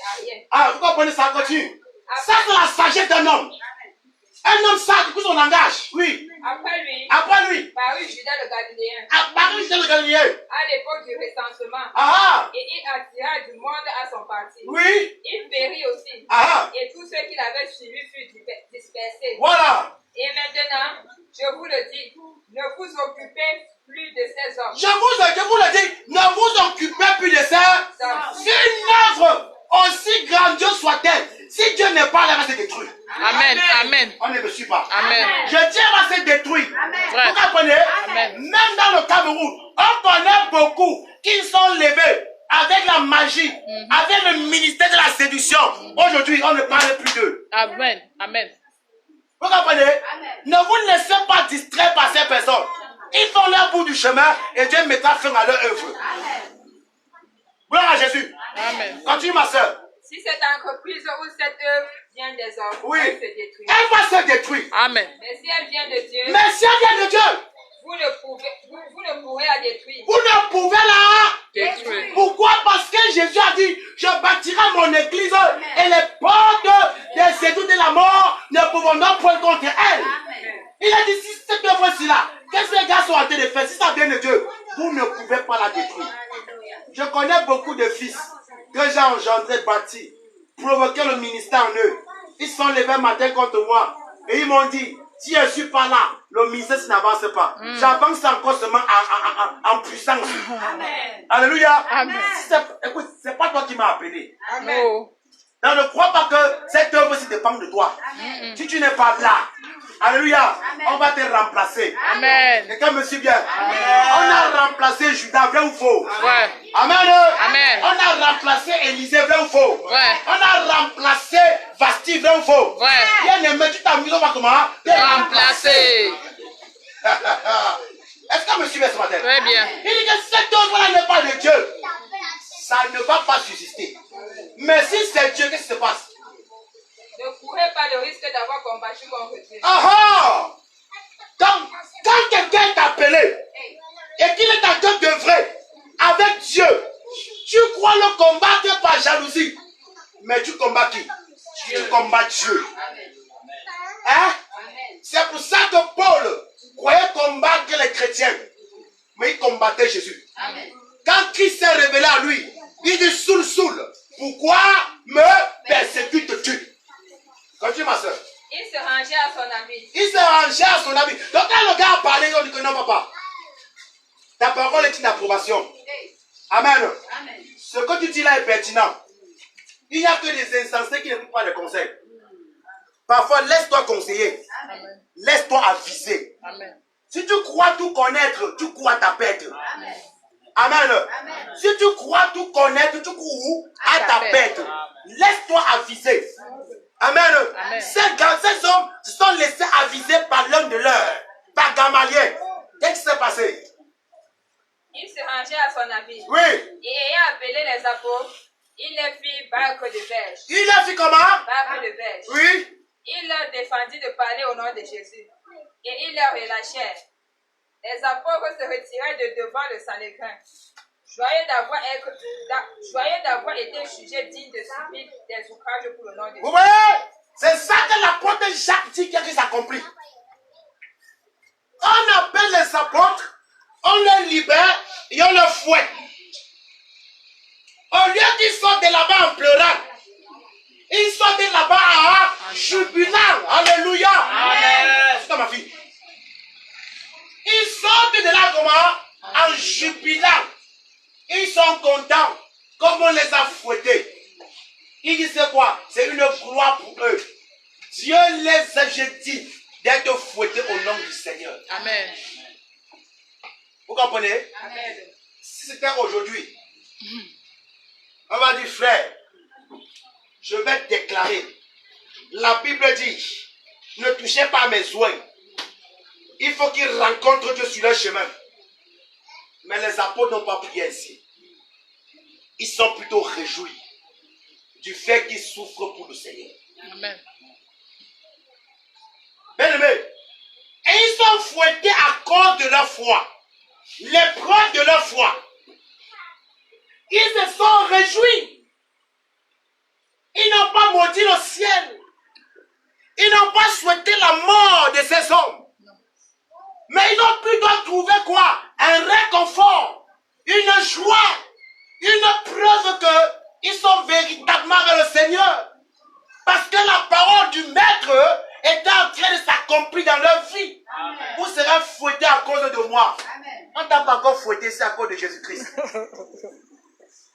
à rien. vous comprenez ça? Continue. Ça, c'est la sagesse d'un homme. Un homme sage, écoute son langage. Oui. Après lui, parut Judas le Galiléen, apparut Jésus le Galiléen. à l'époque du recensement, Ah, et il attira du monde à son parti. oui. Il périt aussi, Ah, et tous ceux qui l'avaient suivi furent dispersés. voilà. Et maintenant, je vous le dis, ne vous occupez plus de ces hommes. Je vous le dis, ne vous occupez plus de ça. Si une œuvre aussi grandiose soit-elle, si Dieu n'est pas là, elle va se détruire. Amen. Amen. On ne me suit pas. Amen. Je dis, elle va se détruire. Vrai. Vous comprenez? Amen. Même dans le Cameroun, on connaît beaucoup qui sont levés avec la magie, avec le ministère de la séduction. Aujourd'hui, on ne parle plus d'eux. Amen. Amen. Vous comprenez? Ne vous laissez pas distraire par ces personnes. Ils font leur bout du chemin et Dieu mettra fin à leur œuvre. Gloire à Jésus. Amen. Continue, ma soeur. Si cette entreprise ou cette œuvre vient des hommes, Oui. elle se détruit. Elle va se détruire. Amen. Mais si elle vient de Dieu, Mais si elle vient de Dieu, vous ne pourrez la détruire. vous ne pouvez la... Détruire. Pourquoi? Parce que Jésus a dit, je bâtirai mon église et les portes des séduits de la mort ne pourront pas point contre elle. Il a dit, si cette œuvre-ci là, qu'est-ce que les gars sont en train de faire? Si ça vient de Dieu, vous ne pouvez pas la détruire. Je connais beaucoup de fils que j'ai engendrés, bâtis, provoqué le ministère en eux. Ils sont levés un matin contre moi et ils m'ont dit, si je ne suis pas là, le ministère n'avance pas. J'avance encore seulement en puissance. Alléluia. Amen. Écoute, c'est pas toi qui m'as appelé. Oh. Donc ne crois pas que cette œuvre-ci dépend de toi. Si tu n'es pas là, alléluia, on va te remplacer. Amen. Quelqu'un me suit bien. On a remplacé Judas, vrai ou faux? Ouais. Amen. Amen. On a remplacé Élisée, vrai ou faux? Ouais. On a remplacé Vasti, vrai ou faux? Ouais. Bien aimé, tu t'amuses, on va comment? Remplacer. Est-ce qu'on me suit ce matin? Très bien. Il dit que cette œuvre-là n'est pas de Dieu. Ça ne va pas subsister. Mais si c'est Dieu, qu'est-ce qui se passe? Ne courez pas le risque d'avoir combattu contre Dieu. Ah! Quand quelqu'un est appelé et qu'il est en train d'œuvrer avec Dieu, crois le combattre par jalousie. Mais tu combats qui? Tu combats Dieu. Hein? C'est pour ça que Paul croyait combattre les chrétiens. Mais il combattait Jésus. Quand Christ s'est révélé à lui, il dit Soul, pourquoi me persécutes-tu? Continue ma soeur. Il se rangeait à son ami. Il s'est rangé à son ami. Donc quand le gars a parlé, on dit que non, papa. Ta parole est une approbation. Amen. Ce que tu dis là est pertinent. Il n'y a que des insensés qui n'écoutent pas les conseils. Parfois, laisse-toi conseiller. Laisse-toi aviser. Amen. Si tu crois tout connaître, tu cours à ta perte. Amen. Si tu crois tout connaître, tu cours à ta perte. Laisse-toi aviser. Amen. Ces hommes se sont laissés aviser par l'un de leurs, par Gamaliel. Qu'est-ce qui s'est passé? Il se rangeait à son ami. Oui. Et ayant appelé les apôtres, il les fit barque de verge. Il a fait comment? Barque de verge. Oui. Il leur défendit de parler au nom de Jésus. Et ils leur relâchèrent. Les apôtres se retirèrent de devant le Sanhédrin, joyeux d'avoir été jugés dignes de subir des outrages pour le nom de Dieu. Vous voyez? C'est ça que l'apôtre Jacques dit qui s'accomplit. On appelle les apôtres, on les libère et on les fouette. Au lieu qu'ils sortent de là-bas en pleurant, ils sortent de là-bas en jubilant. Alléluia. Amen. C'est ma fille. Ils sortent de là comment? En jubilant. Ils sont contents comme on les a fouettés. Ils disent c'est quoi? C'est une gloire pour eux. Dieu les a dit d'être fouettés au nom du Seigneur. Amen. Vous comprenez? Amen. Si c'était aujourd'hui, on va dire frère, je vais te déclarer. La Bible dit, ne touchez pas à mes oins. Il faut qu'ils rencontrent Dieu sur leur chemin. Mais les apôtres n'ont pas prié ainsi. Ils sont plutôt réjouis du fait qu'ils souffrent pour le Seigneur. Amen. Bien-aimés, et ils sont fouettés à cause de leur foi. L'épreuve de leur foi. Ils se sont réjouis. Ils n'ont pas maudit le ciel. Ils n'ont pas souhaité la mort de ces hommes. Mais ils ont plutôt trouvé quoi? Un réconfort, une joie, une preuve qu'ils sont véritablement avec le Seigneur. Parce que la parole du Maître est en train de s'accomplir dans leur vie. Amen. Vous serez fouettés à cause de moi. Amen. On ne t'a pas encore fouetté, c'est à cause de Jésus-Christ.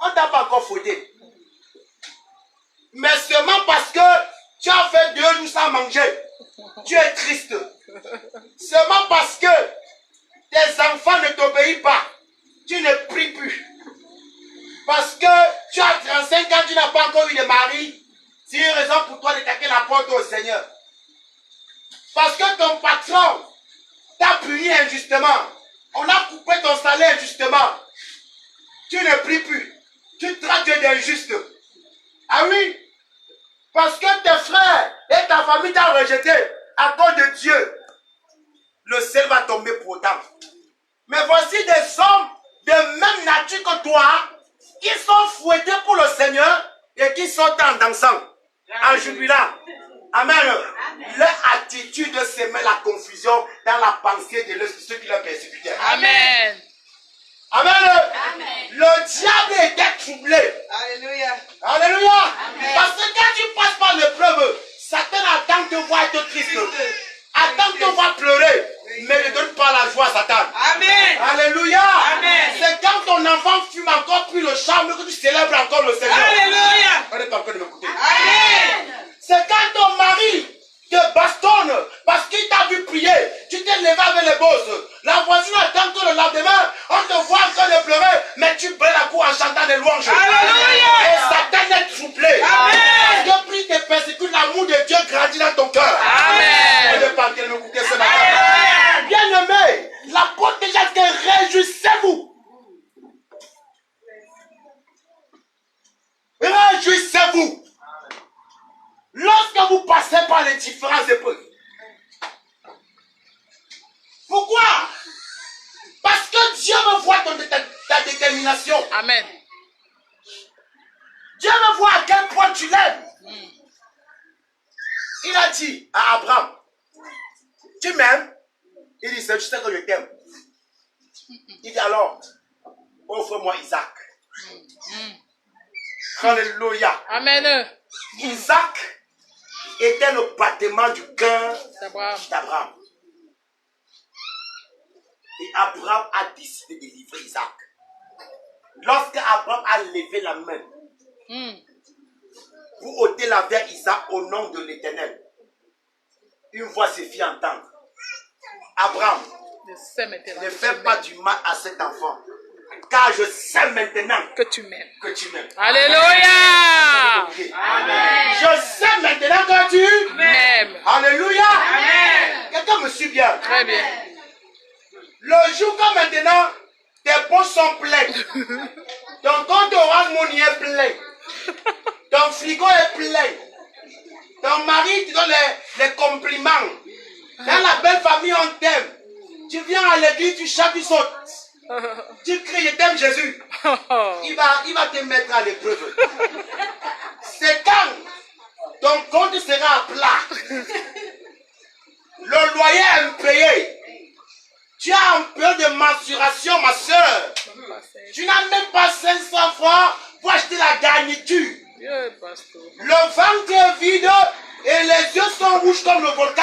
On ne t'a pas encore fouetté. Mais seulement parce que tu as fait 2 jours sans manger. Tu es triste. Seulement parce que tes enfants ne t'obéissent pas. Tu ne pries plus. Parce que tu as 35 ans, tu n'as pas encore eu de mari. C'est une raison pour toi de claquer la porte au Seigneur. Parce que ton patron t'a puni injustement. On a coupé ton salaire injustement. Tu ne pries plus. Tu traites d'injuste. Ah oui? Parce que tes frères et ta famille t'ont rejeté à cause de Dieu. Le ciel va tomber pour autant. Mais voici des hommes de même nature que toi qui sont fouettés pour le Seigneur et qui sont en dansant, en jubilant. Amen. Leur attitude semer la confusion dans la pensée de ceux qui les persécutaient. Amen. Amen. Amen. Le diable était troublé. Alléluia. Alléluia. Amen. Parce que quand tu passes par l'épreuve, Satan attend de te voir être triste. Attends de te voir pleurer. Mais ne donne pas la joie à Satan. Amen. Alléluia. Amen. C'est quand ton enfant fume encore plus le charme que tu célèbres encore le Seigneur. Alléluia. On n'est pas encore de m'écouter. Amen. C'est quand ton mari te bastonne parce qu'il t'a vu prier. Tu t'es levé avec les bosses. La voisine attend que le lendemain, on te voit encore de pleurer, mais tu brûles la cour en chantant des louanges. Alléluia. Et Satan est troublé. Amen. Parce que plus tes persécutes, l'amour de Dieu grandit dans ton cœur. Amen. On n'est pas en train de m'écouter ce matin. Bien aimé, l'apôtre déjà dit réjouissez-vous. Réjouissez-vous. Lorsque vous passez par les différentes épreuves. Pourquoi? Parce que Dieu veut voir ta détermination. Amen. Dieu veut voir à quel point tu l'aimes. Il a dit à Abraham, tu m'aimes? Il dit, tu sais que je t'aime. Il dit alors, offre-moi Isaac. Alléluia. Amen. Isaac était le battement du cœur d'Abraham. Et Abraham a décidé de livrer Isaac. Lorsque Abraham a levé la main pour ôter la vers Isaac au nom de l'Éternel, une voix se fit entendre. Abraham, ne fais pas du mal à cet enfant, car je sais maintenant que tu m'aimes. Alléluia. Amen. Je sais maintenant que tu M'aimes. Alléluia. Amen. Quelqu'un me suit bien. Très bien. Le jour que maintenant tes poches sont pleines, ton compte Orange Money est plein, ton frigo est plein, ton mari te donne les compliments, dans la belle famille on t'aime, tu viens à l'église, tu chantes, tu sautes, tu cries je t'aime Jésus, il va te mettre à l'épreuve. C'est quand ton compte sera à plat, le loyer est impayé. Tu as un peu de mensuration, ma soeur. Tu n'as même pas 500 francs pour acheter la garniture. Le ventre est vide et les yeux sont rouges comme le volcan.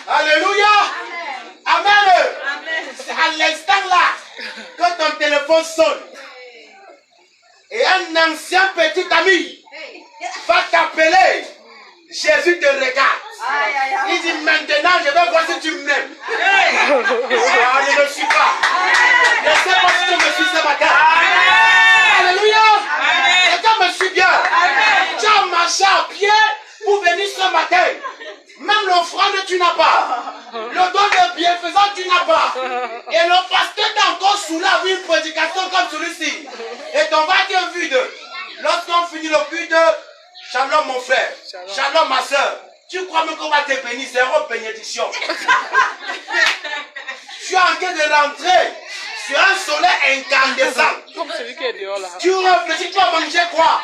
Alléluia. Amen. C'est à l'instant là que ton téléphone sonne. Et un ancien petit ami va t'appeler. Jésus te regarde. Il dit maintenant je vais voir si tu m'aimes. Je ne suis pas. Je ne sais pas si tu me suis ce matin. Alléluia. Quelqu'un me suit bien. Tu as marché à pied pour venir ce matin. Même l'offrande tu n'as pas. Le don de bienfaisance tu n'as pas. Et le pasteur t'a encore saoulé avec une prédication comme celui-ci. Et ton ventre est vide. Lorsqu'on finit le culte, shalom mon frère, shalom ma soeur. Tu crois même qu'on va te bénir, c'est une bénédiction. Tu es en train de rentrer sur un soleil incandescent. Comme celui qui est dehors là. Tu réfléchis, tu vas manger quoi?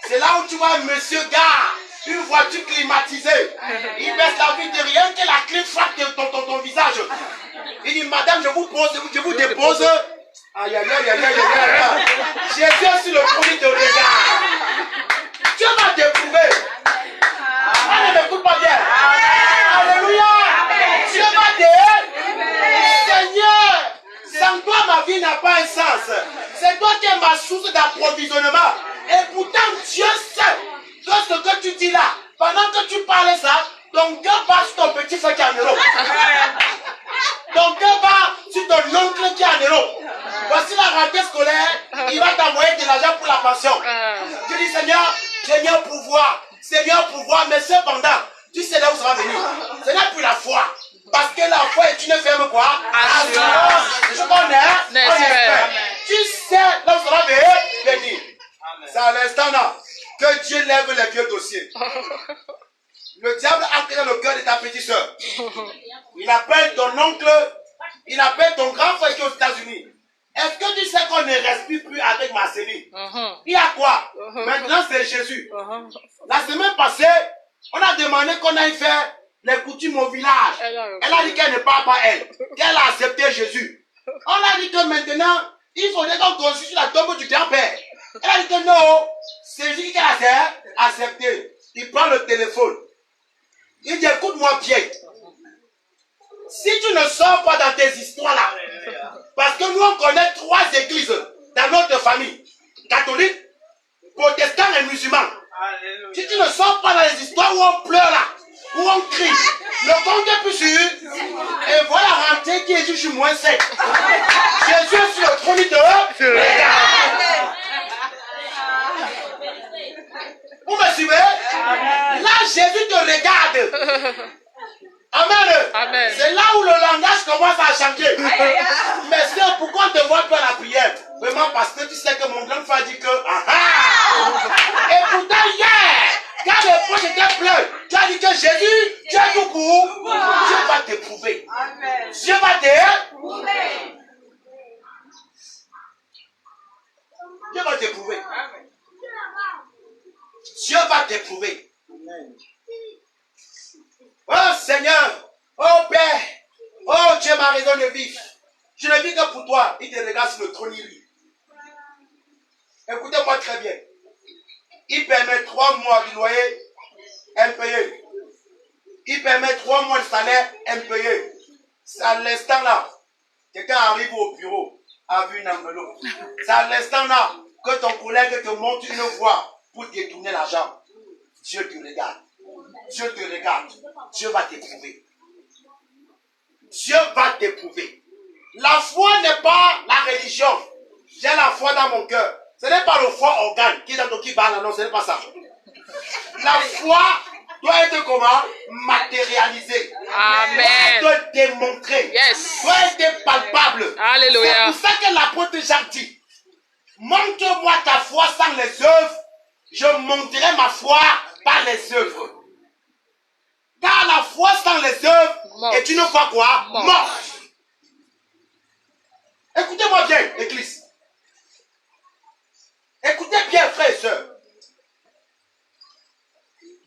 C'est là où tu vois monsieur gars, une voiture climatisée. Il baisse la vitre, rien que la clim frappe ton visage. Il dit madame, je vous dépose. Aïe, aïe, aïe, aïe, aïe, aïe. Jésus est sur le premier de regard. Tu vas t'éprouver. Ne m'écoute pas bien. Alléluia. Dieu va dire, Seigneur, sans toi ma vie n'a pas un sens. C'est toi qui es ma source d'approvisionnement. Et pourtant Dieu sait que ce que tu dis là, pendant que tu parles ça, ton cœur va sur ton petit frère qui est en Europe. Ton cœur va sur ton oncle qui est en Europe. Voici la rentrée scolaire, il va t'envoyer de l'argent pour la pension. Tu dis Seigneur pouvoir, mais cependant, tu sais là où ça va venir. Ce n'est plus la foi. Parce que la foi est une ferme quoi? Assurance. Je connais, on espère. Tu sais là où ça va venir. C'est à l'instant là que Dieu lève les vieux dossiers. Le diable a créé le cœur de ta petite soeur. Il appelle ton oncle, il appelle ton grand frère qui est aux États-Unis. Est-ce que tu sais qu'on ne respire plus avec Marceline? Il y a quoi? Maintenant c'est Jésus. La semaine passée, on a demandé qu'on aille faire les coutumes au village. Elle a dit qu'elle ne parle pas elle. Qu'elle a accepté Jésus. On a dit que maintenant, il faudrait qu'on constitue la tombe du grand-père. Elle a dit que non, c'est Jésus qui a accepté. Il prend le téléphone. Il dit écoute-moi bien. Si tu ne sors pas dans tes histoires là, parce que nous on connaît 3 églises dans notre famille, catholique, protestant et musulman. Si tu ne sors pas dans les histoires où on pleure là, où on crie, le compte est plus sûr, et voilà la rentrée qui est juste moins 7. Jésus est sur le trône de vous me suivez? Là Jésus te regarde. Amen. C'est là où le langage commence à changer. Mais c'est pourquoi on ne te voit pas la prière? Vraiment parce que tu sais que mon grand frère dit que et pourtant hier, quand les poches étaient pleins, tu as dit que Jésus, tu es tout pour. Dieu va t'éprouver. Dieu va t'éprouver. Dieu va t'éprouver. Dieu va t'éprouver. Oh Seigneur, oh Père, oh Dieu ma raison de vivre. Je ne vis que pour toi. Il te regarde sur le trône, il rit. Écoutez-moi très bien. Il permet 3 mois du loyer impayé. Il permet 3 mois de salaire impayé. C'est à l'instant là, quelqu'un arrive au bureau, a vu une enveloppe. C'est à l'instant là que ton collègue te montre une voie pour détourner l'argent. Dieu te regarde. Dieu te regarde. Dieu va t'éprouver. Dieu va t'éprouver. La foi n'est pas la religion. J'ai la foi dans mon cœur. Ce n'est pas le foi organe qui est dans ton qui bat, non, ce n'est pas ça. La foi doit être comment? Matérialisée. Amen. Doit être démontrée. Yes. Doit être palpable. Alléluia. C'est pour ça que l'apôtre Jacques dit, montre-moi ta foi sans les œuvres, je montrerai ma foi par les œuvres. Car la foi sans les œuvres Mort. est une foi quoi? Mort. Morte. Écoutez-moi bien, l'église. Écoutez bien, frères et sœurs.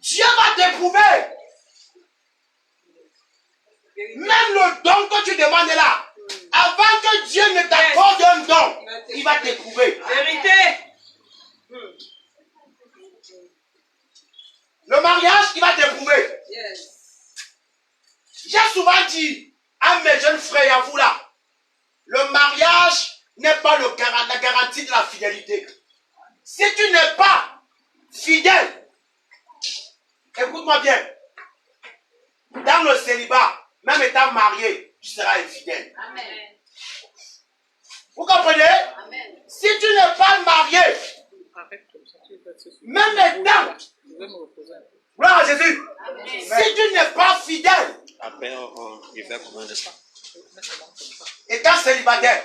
Dieu va t'éprouver. Même le don que tu demandes là, avant que Dieu ne t'accorde un don, il va t'éprouver. Vérité. Le mariage, il va t'éprouver. Yes. J'ai souvent dit à mes jeunes frères et à vous là, le mariage n'est pas la garantie de la fidélité. Si tu n'es pas fidèle, écoute-moi bien, dans le célibat, même étant marié, tu seras infidèle. Amen. Vous comprenez? Amen. Si tu n'es pas marié, Arrête comme ça, tu vas te soucier. même étant, Je vais me reposer un peu. gloire à Jésus, Amen. si tu n'es pas fidèle, Après, il fait comment de ça? étant célibataire,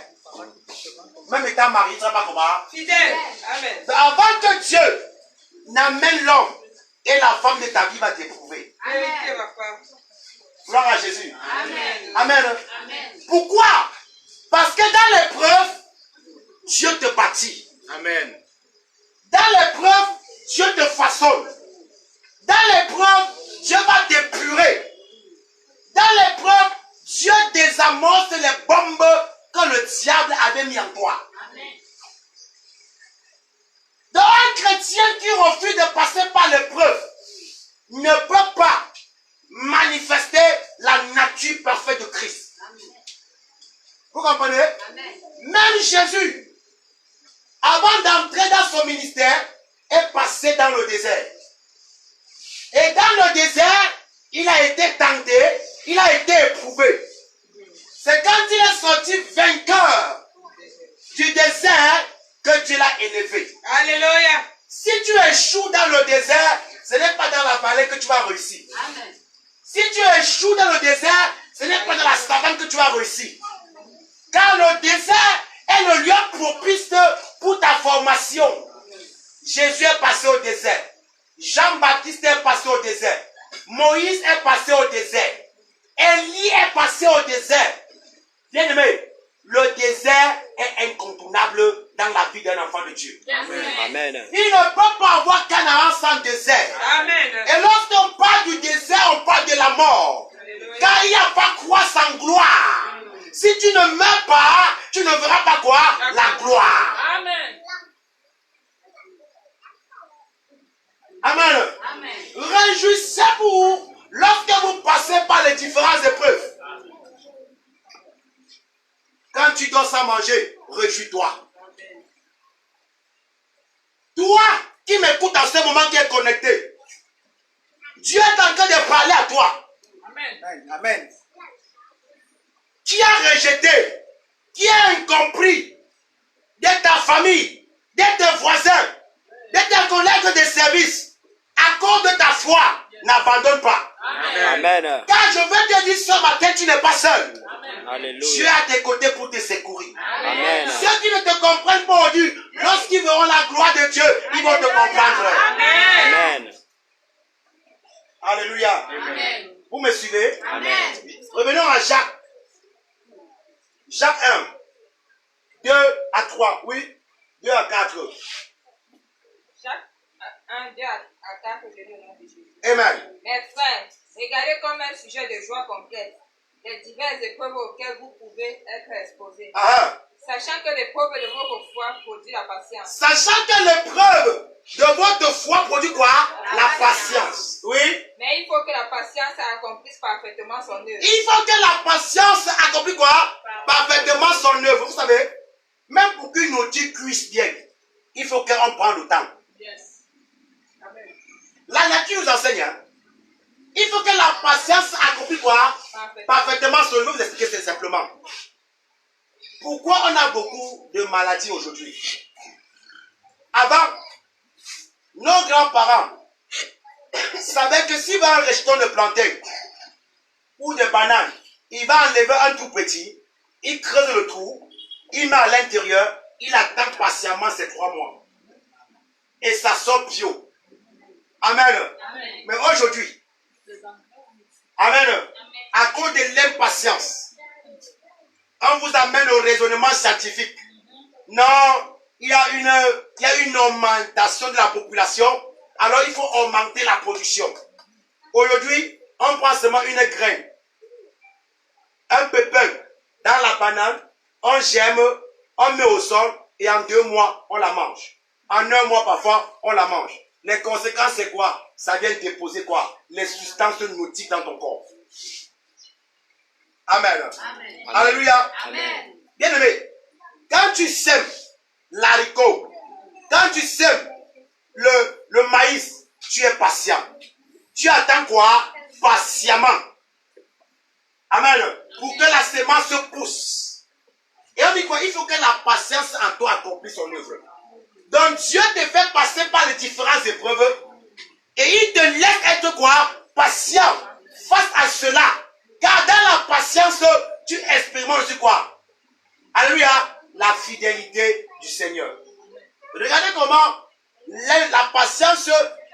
même étant marié, tu ne seras pas comment? Fidèle. Amen. Avant que Dieu n'amène l'homme et la femme de ta vie va t'éprouver. Vérité, ma femme. Gloire à Jésus. Amen. Amen. Amen. Pourquoi? Parce que dans l'épreuve, Dieu te bâtit. Amen. Dans l'épreuve, Dieu te façonne. Dans l'épreuve, Dieu va t'épurer. Dans l'épreuve, Dieu désamorce les bombes que le diable avait mis en toi. Amen. Donc un chrétien qui refuse de passer par l'épreuve ne peut pas manifester la nature parfaite de Christ. Vous comprenez? Amen. Même Jésus, avant d'entrer dans son ministère, est passé dans le désert. Et dans le désert, il a été tenté, il a été éprouvé. C'est quand il est sorti vainqueur du désert que Dieu l'a élevé. Alléluia. Si tu échoues dans le désert, ce n'est pas dans la vallée que tu vas réussir. Amen. Si tu échoues dans le désert, ce n'est pas dans la savane que tu vas réussir. Car le désert est le lieu propice pour ta formation. Jésus est passé au désert. Jean-Baptiste est passé au désert. Moïse est passé au désert. Élie est passé au désert. Bien aimé, le désert est incontournable dans la vie d'un enfant de Dieu. Amen. Il ne peut pas avoir Canaan sans désert. Amen. Et lorsqu'on parle du désert, on parle de la mort. Alléluia. Car il n'y a pas croix sans gloire. Si tu ne meurs pas, tu ne verras pas quoi? La gloire. Amen. Amen. Amen. Réjouissez-vous lorsque vous passez par les différentes épreuves. Quand tu dors sans manger, réjouis-toi. Toi qui m'écoutes en ce moment, qui est connecté, Dieu est en train de parler à toi. Amen. Amen. Qui a rejeté, qui a incompris de ta famille, de tes voisins, de tes collègues de service, à cause de ta foi, n'abandonne pas. Amen. Car je veux te dire ce matin, tu n'es pas seul. Dieu Alléluia. est à tes côtés pour te secourir. Amen. Ceux qui ne te comprennent pas aujourd'hui, lorsqu'ils verront la gloire de Dieu, ils vont te comprendre. Amen. Alléluia. Amen. Vous me suivez? Amen. Revenons à Jacques. Jacques 1. 2 à 3. Oui. 2 à 4. Jacques 1, 2 à 4, je lis au nom de Jésus. Amen. Mes frères, regardez comme un sujet de joie complète les diverses épreuves auxquelles vous pouvez être exposés. Sachant que l'épreuve de votre foi produit la patience. Sachant que l'épreuve de votre foi produit quoi? La patience. Oui. Mais il faut que la patience accomplisse parfaitement son œuvre. Il faut que la patience accomplisse quoi? Parfaitement son œuvre. Vous savez, même pour qu'une nourriture cuise bien, il faut qu'on prenne le temps. Yes. Amen. La nature nous enseigne. Hein? Il faut que la patience accomplisse quoi? Parfaitement son œuvre. Vous expliquer c'est simplement. Pourquoi on a beaucoup de maladies aujourd'hui? Avant, nos grands-parents savaient que s'il va un rejeton de plantain ou de banane, il va enlever un tout petit, il creuse le trou, il met à l'intérieur, il attend patiemment ces 3 mois. Et ça sort bio. Amen. Amen. Mais aujourd'hui, amen, à cause de l'impatience, on vous amène au raisonnement scientifique. Non, il y a une augmentation de la population, alors il faut augmenter la production. Aujourd'hui, on prend seulement une graine, un pépin dans la banane, on gème, on met au sol et en 2 mois, on la mange. En 1 mois parfois, on la mange. Les conséquences, c'est quoi? Ça vient déposer quoi? Les substances nautiques dans ton corps. Amen. Amen. Alléluia. Amen. Bien aimé, quand tu sèmes l'haricot, quand tu sèmes le maïs, tu es patient. Tu attends quoi? Patiemment. Amen. Pour que la semence pousse. Et on dit quoi? Il faut que la patience en toi accomplisse son œuvre. Donc Dieu te fait passer par les différentes épreuves et il te laisse être quoi? Patient face à cela. Car dans la patience, tu expérimentes aussi quoi? Alléluia, la fidélité du Seigneur. Regardez comment la patience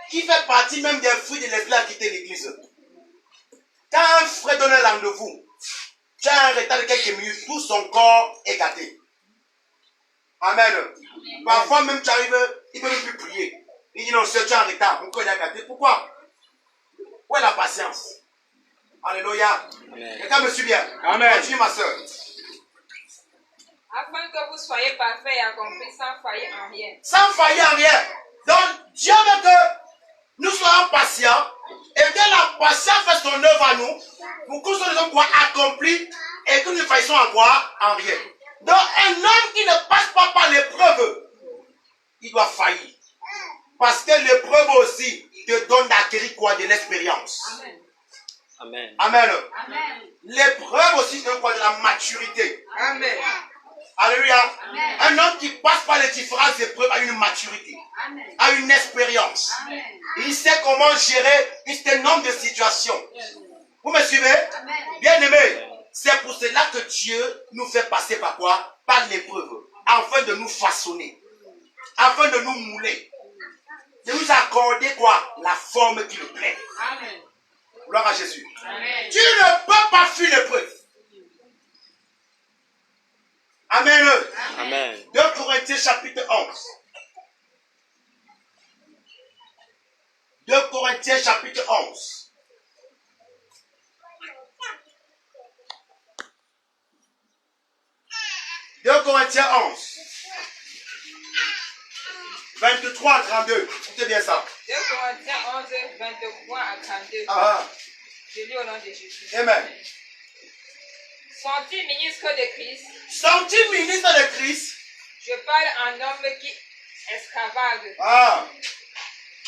qui fait partie même des fruits de l'esprit a quitté l'église. Quand un frère donne un rendez-vous, tu as un retard de quelques minutes, tout son corps est gâté. Amen. Parfois même tu arrives, il ne peut même plus prier. Il dit non, tu es en retard, mon corps est gâté. Pourquoi? Où est la patience? Alléluia. Quelqu'un me suit bien? Amen. Continue ma soeur. Afin que vous soyez parfaits et accomplis sans faillir en rien. Sans faillir en rien. Donc Dieu veut que nous soyons patients et que la patience fasse son œuvre à nous pour que nous soyons quoi accomplis et que nous ne faillissions en quoi? En rien. Donc un homme qui ne passe pas par l'épreuve, il doit faillir. Parce que l'épreuve aussi te donne d'acquérir quoi? De l'expérience. Amen. Amen. Amen. Amen. L'épreuve aussi te donne quoi? De la maturité. Amen. Alléluia. Amen. Un homme qui passe par les différentes épreuves a une maturité, Amen. a une expérience. Amen. Il sait comment gérer un certain nombre de situations. Vous me suivez? Amen. Bien aimé, c'est pour cela que Dieu nous fait passer par quoi? Par l'épreuve, afin de nous façonner, afin de nous mouler, de nous accorder quoi? La forme qui nous plaît. Amen. Gloire à Jésus. Amen. Tu ne peux pas fuir l'épreuve. Amen. Amen. 2 Corinthiens chapitre 11. 2 Corinthiens chapitre 11. « 2 Corinthiens 11. 23 à 32. Écoutez bien ça. 2 Corinthiens 11, 23 à 32. Ah, Je lis au nom de Jésus. amen. Sont-ils ministres de Christ? Sont-ils ministres de Christ? Je parle en homme qui extravage. Ah,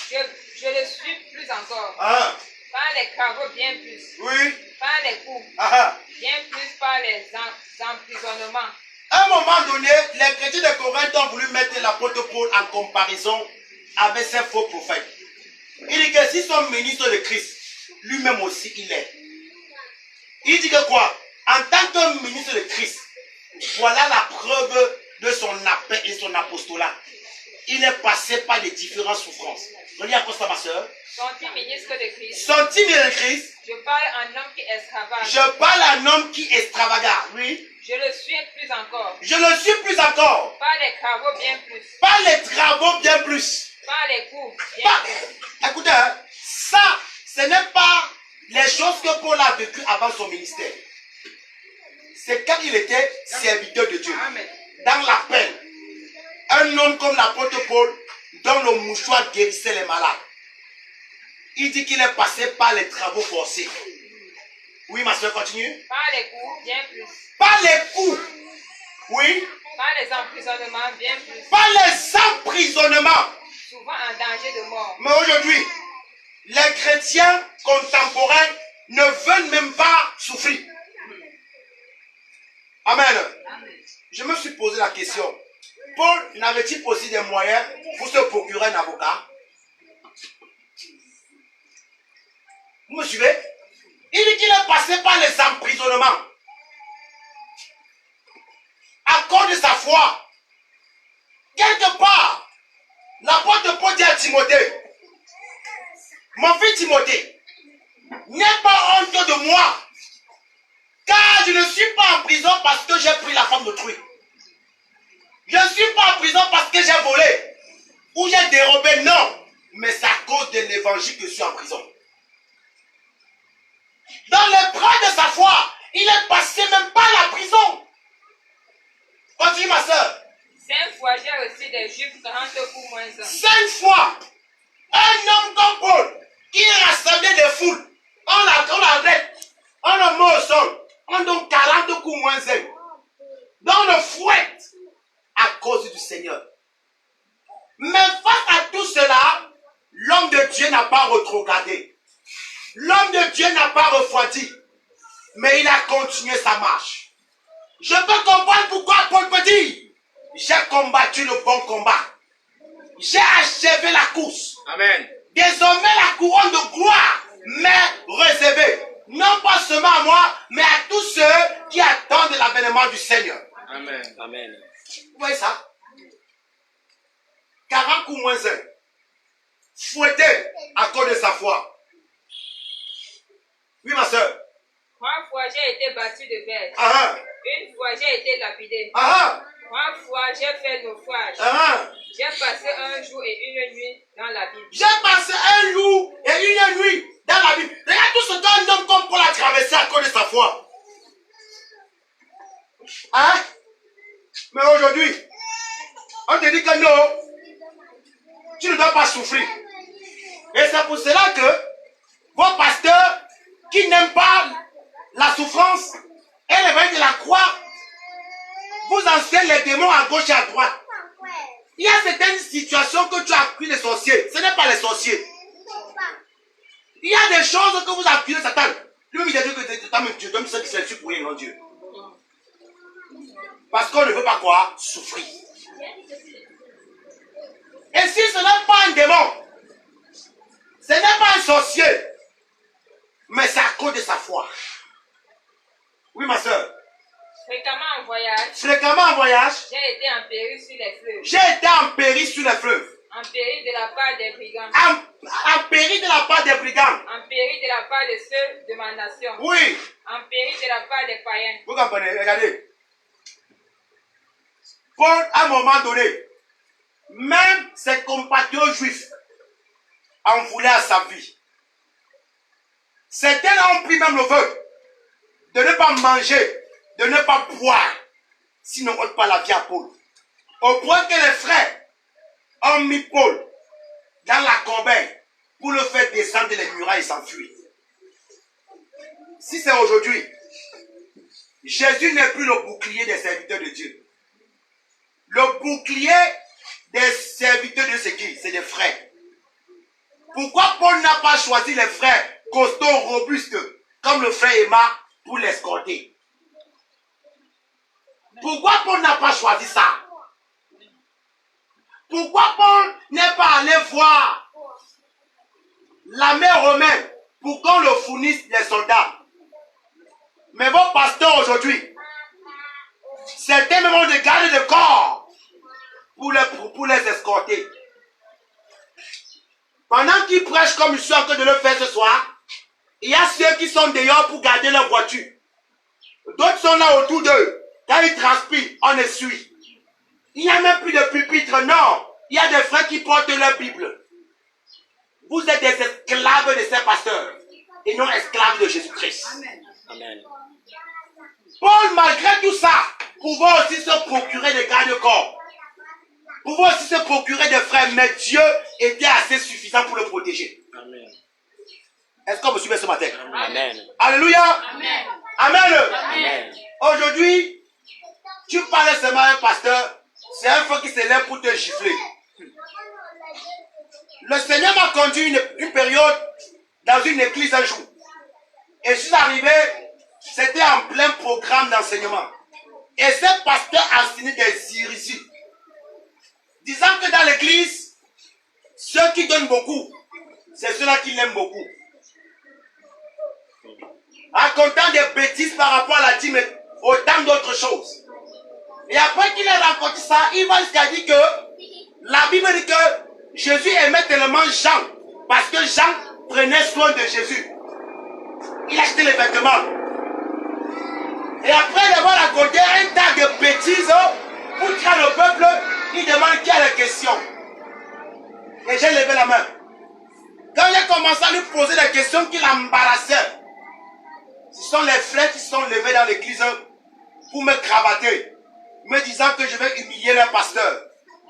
Je le suis plus encore. ah, Par les travaux bien plus. oui. Par les coups. Ah, Bien plus par les emprisonnements. à un moment donné, les chrétiens de Corinthe ont voulu mettre l'apôtre Paul en comparaison avec ces faux prophètes. Il dit que s'ils sont ministres de Christ, lui-même aussi il est. Il dit que quoi? En tant que ministre de Christ, voilà la preuve de son appel et son apostolat. Il est passé par des différentes souffrances. Relis encore ça, ma soeur. Sont-ils ministres de Christ? Sont-ils ministres de Christ? Je parle en homme qui extravage. Je parle à un homme qui est extravagant, oui. Je le suis plus encore. Je le suis plus encore. Par les travaux bien plus. Par les travaux bien plus. Par les coups, bien plus. Écoutez, hein, ça, ce n'est pas les choses que Paul a vécues avant son ministère. C'est quand il était serviteur de Dieu. Amen. Dans la peine. Un homme comme l'apôtre Paul, dont le mouchoir guérissait les malades. Il dit qu'il est passé par les travaux forcés. Oui, ma soeur, continue. Par les coups, bien plus. Par les coups. Oui. Par les emprisonnements, bien plus. Par les emprisonnements. Souvent en danger de mort. Mais aujourd'hui, les chrétiens contemporains ne veulent même pas souffrir. Amen. Je me suis posé la question. Paul n'avait-il pas aussi des moyens pour se procurer un avocat? Vous me suivez? Il dit qu'il est passé par les emprisonnements. À cause de sa foi. Quelque part, l'apôtre Paul dit à Timothée, mon fils Timothée, n'aie pas honte de moi, car je ne suis pas en prison parce que j'ai pris la femme d'autrui. Je ne suis pas en prison parce que j'ai volé ou j'ai dérobé, non, mais c'est à cause de l'évangile que je suis en prison. Dans l'épreuve de sa foi, il est passé même par la prison. Continue ma soeur. 5 fois, j'ai reçu des juifs 30 coups moins 1. 5 fois, un homme comme Paul, qui rassemblait des foules, on l'arrête, on le met au sol, on donne 40 coups moins 1. Dans le fouet, à cause du Seigneur. Mais face à tout cela, l'homme de Dieu n'a pas rétrogradé. L'homme de Dieu n'a pas refroidi, mais il a continué sa marche. Je peux comprendre pourquoi Paul peut dire, j'ai combattu le bon combat. J'ai achevé la course. Amen. Désormais, la couronne de gloire m'est réservée. Non pas seulement à moi, mais à tous ceux qui attendent l'avènement du Seigneur. Amen. Amen. Vous voyez ça? 40 coups moins 1. Fouetté à cause de sa foi. Oui, ma soeur. 3 fois, j'ai été battu de bête. Ah, 1 fois, j'ai été lapidé. ah, 3 fois, j'ai fait naufrage. ah. J'ai passé un jour et une nuit dans la Bible. J'ai passé un jour et une nuit dans la Bible. Regarde tout ce qu'un homme comme Paul a traversé à cause de sa foi. Hein? Mais aujourd'hui, on te dit que non, tu ne dois pas souffrir. Et c'est pour cela que vos pasteurs qui n'aiment pas la souffrance et l'éveil de la croix, vous enseignent les démons à gauche et à droite. Il y a certaines situations que tu accuses les sorciers. Ce n'est pas les sorciers. Il y a des choses que vous accusez Satan. Lui-même, il a dit que Dieu donne ce qui s'est pour rien, non Dieu. Parce qu'on ne veut pas quoi? Souffrir. Et si ce n'est pas un démon, ce n'est pas un sorcier, mais c'est à cause de sa foi. Oui, ma soeur. Fréquemment en voyage, Fréquemment en voyage, j'ai été en péril sur les fleuves. j'ai été en péril sur les fleuves. En péril de la part des brigands. En péril de la part des brigands. En péril de la part de ceux de ma nation. Oui. En péril de la part des païens. Vous comprenez? Regardez. Paul, à un moment donné, même ses compatriotes juifs en voulaient à sa vie. Certains ont pris même le vœu de ne pas manger, de ne pas boire, sinon on ne pas la vie à Paul. Au point que les frères ont mis Paul dans la corbeille pour le faire descendre les murailles et s'enfuir. Si c'est aujourd'hui, Jésus n'est plus le bouclier des serviteurs de Dieu. Le bouclier des serviteurs de Dieu, c'est qui? C'est des frères. Pourquoi Paul n'a pas choisi les frères costauds, robustes, comme le frère Emma, pour l'escorter? Pourquoi Paul n'a pas choisi ça? Pourquoi Paul n'est pas allé voir l'armée romaine pour qu'on le fournisse des soldats? Mais vos pasteurs aujourd'hui, certains même ont des gardes de corps pour les escorter. Pendant qu'ils prêchent comme je suis en train de le faire ce soir, il y a ceux qui sont dehors pour garder leur voiture. D'autres sont là autour d'eux. Quand ils transpirent, on essuie. Il n'y a même plus de pupitre, non. Il y a des frères qui portent leur Bible. Vous êtes des esclaves de ces pasteurs et non esclaves de Jésus-Christ. Amen. Paul, malgré tout ça, pouvait aussi se procurer des gardes-corps. Pouvait aussi se procurer des frères, mais Dieu était assez suffisant pour le protéger. Amen. Est-ce qu'on me suit ce matin? Amen. Alléluia. Amen. Amen. Amen. Aujourd'hui, tu parles seulement à un pasteur, c'est un feu qui se lève pour te gifler. Le Seigneur m'a conduit une période dans une église un jour. Et je suis arrivé, c'était en plein programme d'enseignement. Et ce pasteur a signé des hérésies, disant que dans l'église, ceux qui donnent beaucoup, c'est ceux-là qui l'aiment beaucoup. Racontant des bêtises par rapport à la dîme et autant d'autres choses. Et après qu'il ait raconté ça, il va jusqu'à dire que la Bible dit que Jésus aimait tellement Jean, parce que Jean prenait soin de Jésus. Il achetait les vêtements. Et après d'avoir raconté un tas de bêtises pour dire le peuple, il demande qui a la question. Et j'ai levé la main. Quand j'ai commencé à lui poser des questions qui l'embarrassaient, ce sont les frères qui sont levés dans l'église pour me cravater, me disant que je vais humilier leur pasteur.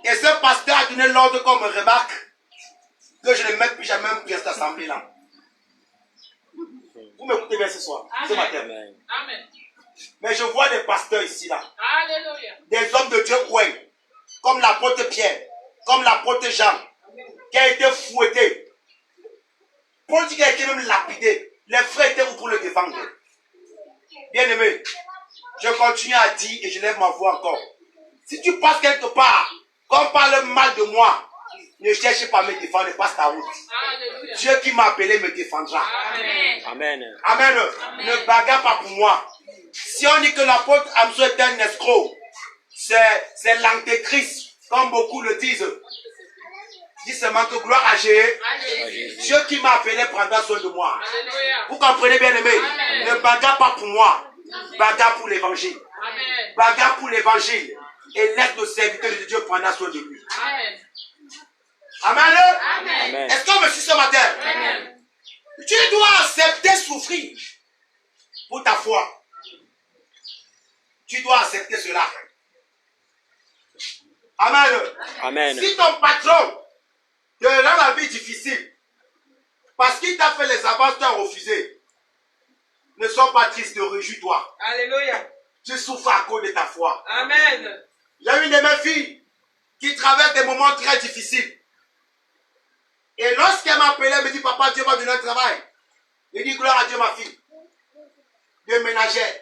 Et ce pasteur a donné l'ordre qu'on me remarque que je ne mette plus jamais un pied à cette assemblée-là. Vous m'écoutez bien ce soir, ce matin. Amen. Amen. Mais je vois des pasteurs ici, là. Alléluia. Des hommes de Dieu, ouais, comme l'apôtre Pierre, comme l'apôtre Jean, qui a été fouetté. Paul dit qu'il a été même lapidé. Les frères étaient où pour le défendre? Bien aimé, je continue à dire et je lève ma voix encore. Si tu passes quelque part, qu'on parle mal de moi, ne cherche pas à me défendre, passe ta route. Alléluia. Dieu qui m'a appelé me défendra. Amen. Amen. Amen. Ne bagarre pas pour moi. Si on dit que l'apôtre Amso est un escroc, c'est l'antéchrist, comme beaucoup le disent. Dis seulement que gloire à Jésus. Dieu qui m'a appelé prendra soin de moi. Alléluia. Vous comprenez bien aimé? Amen. Ne bagarre pas pour moi. Bagarre pour l'évangile. Amen. Bagarre pour l'évangile. Et laisse le serviteur de Dieu prendre soin de lui. Amen. Amen. Amen. Amen. Est-ce qu'on me suit ce matin? Amen. Tu dois accepter souffrir pour ta foi. Tu dois accepter cela. Amen. Amen. Si ton patron te rend la vie difficile parce qu'il t'a fait les avances, tu as refusé, ne sois pas triste, réjouis-toi. Alléluia. Tu souffres à cause de ta foi. Amen. J'ai une de mes filles qui traverse des moments très difficiles. Et lorsqu'elle m'a appelé, elle me dit, papa, Dieu m'a donné un travail. Je dis, gloire à Dieu, ma fille. De ménagère.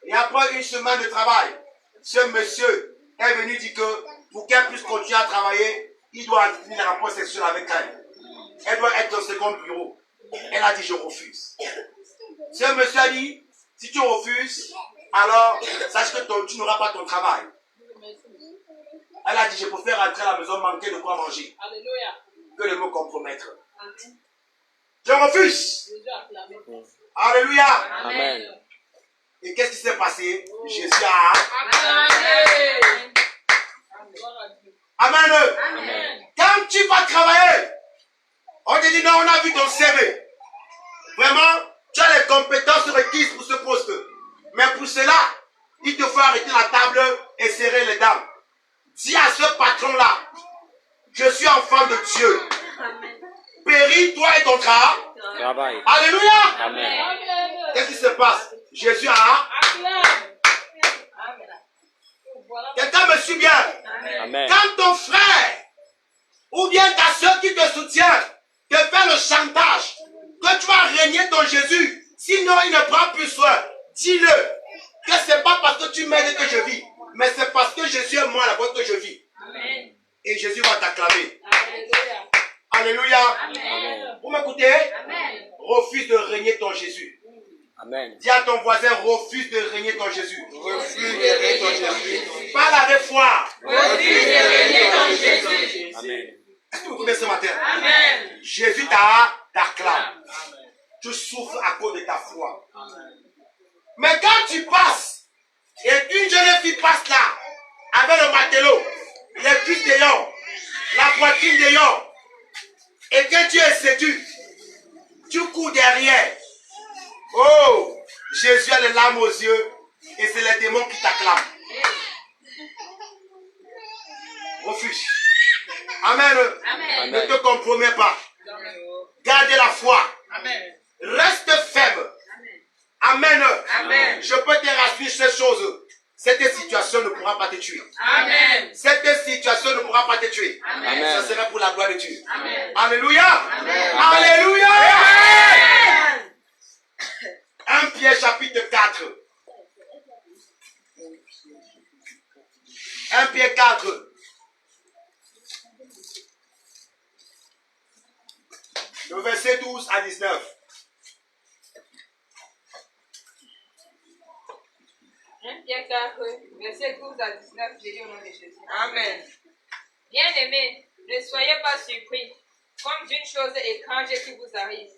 Et après une semaine de travail, ce monsieur est venu dire que pour qu'elle puisse continuer à travailler, il doit tenir les rapports sexuels avec elle. Elle doit être au second bureau. Elle a dit, je refuse. Ce monsieur a dit, si tu refuses, alors sache que tu n'auras pas ton travail. Elle a dit, je préfère rentrer à la maison, manquer de quoi manger, Alléluia. que de me compromettre. Je refuse. Jésus a clamé. Alléluia. Amen. Et qu'est-ce qui s'est passé? Jésus a... Amen. Gloire à Dieu. Amen. Amen. Quand tu vas travailler, on te dit non, on a vu ton CV. Vraiment, tu as les compétences requises pour ce poste. Mais pour cela, il te faut arrêter la table et serrer les dents. Dis à ce patron-là, je suis enfant de Dieu. Péris, toi et ton Travail. Alléluia. Amen. Qu'est-ce qui se passe? Jésus a... Acclame. Amen. Voilà. Quelqu'un me suit bien. Amen. Quand ton frère ou bien ta soeur qui te soutient te fait le chantage que tu vas régner ton Jésus, sinon il ne prend plus soin, dis-le que c'est pas parce que tu m'aides que je vis, mais c'est parce que Jésus est moi là-bas que je vis. Amen. Et Jésus va t'acclamer. Alléluia. Alléluia. Amen. Vous m'écoutez? Amen. Refuse de régner ton Jésus. Amen. Dis à ton voisin, refuse de régner ton Jésus. Refuse de régner ton Jésus. Parle avec foi. Refuse de régner ton Jésus. Amen. Est-ce que vous connaissez ce matin? Amen. Jésus t'acclame. Tu souffres à cause de ta foi. Mais quand tu passes, et une jeune fille passe là, avec le matelot, les fils d'ayant, poitrine dehors et que tu es séduit, tu cours derrière. Oh, Jésus a les larmes aux yeux et c'est les démons qui t'acclament. Refuse. Amen. Amen. Ne te compromets pas. Gardez la foi. Amen. Reste ferme. Amen. Amen. Je peux te rassurer cette chose. Cette situation ne pourra pas te tuer. Amen. Cette situation ne pourra pas te tuer. Amen. Ça sera pour la gloire de Dieu. Amen. Alléluia. Amen. Alléluia. Amen. 1 Pierre chapitre 4. 1 Pierre 4. Le verset 12 à 19. 1 Pierre 4, verset 12 à 19, je dis au nom de Jésus. Amen. Bien-aimés, ne soyez pas surpris, comme d'une chose étrange qui vous arrive,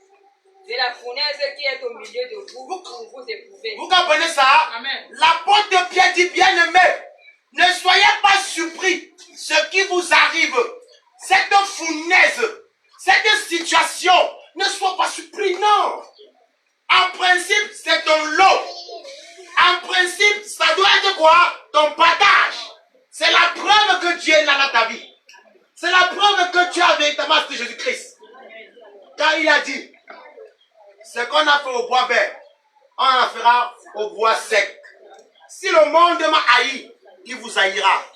de la fournaise qui est au milieu de vous pour vous éprouver. Vous comprenez ça? Amen. L'apôtre Pierre dit, bien-aimé, ne soyez pas surpris. Ce qui vous arrive, cette fournaise, cette situation, ne sois pas surpris, non. En principe, c'est ton lot. En principe, ça doit être quoi? Ton partage. C'est la preuve que Dieu est là dans ta vie. C'est la preuve que tu as véritablement accepté Jésus-Christ. Car il a dit, ce qu'on a fait au bois vert, on en fera au bois sec. Si le monde m'a haï, il vous haïra.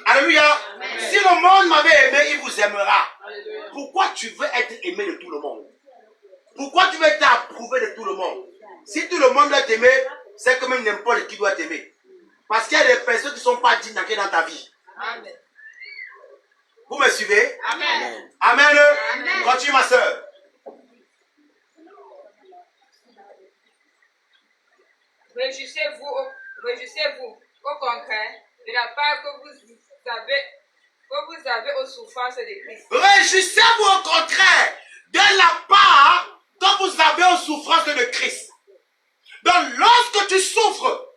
Alléluia. Si le monde m'avait aimé, il vous aimera. Pourquoi tu veux être aimé de tout le monde? Pourquoi tu veux être approuvé de tout le monde? Si tout le monde doit t'aimer, c'est quand même n'importe qui doit t'aimer. Parce qu'il y a des personnes qui ne sont pas dignes d'entrer dans ta vie. Amen. Vous me suivez? Amen. Amen. Continue ma soeur. Réjouissez-vous, au contraire, de la part que vous avez aux souffrances de Christ. Réjouissez-vous au contraire de la part que vous avez aux souffrances de Christ. Donc lorsque tu souffres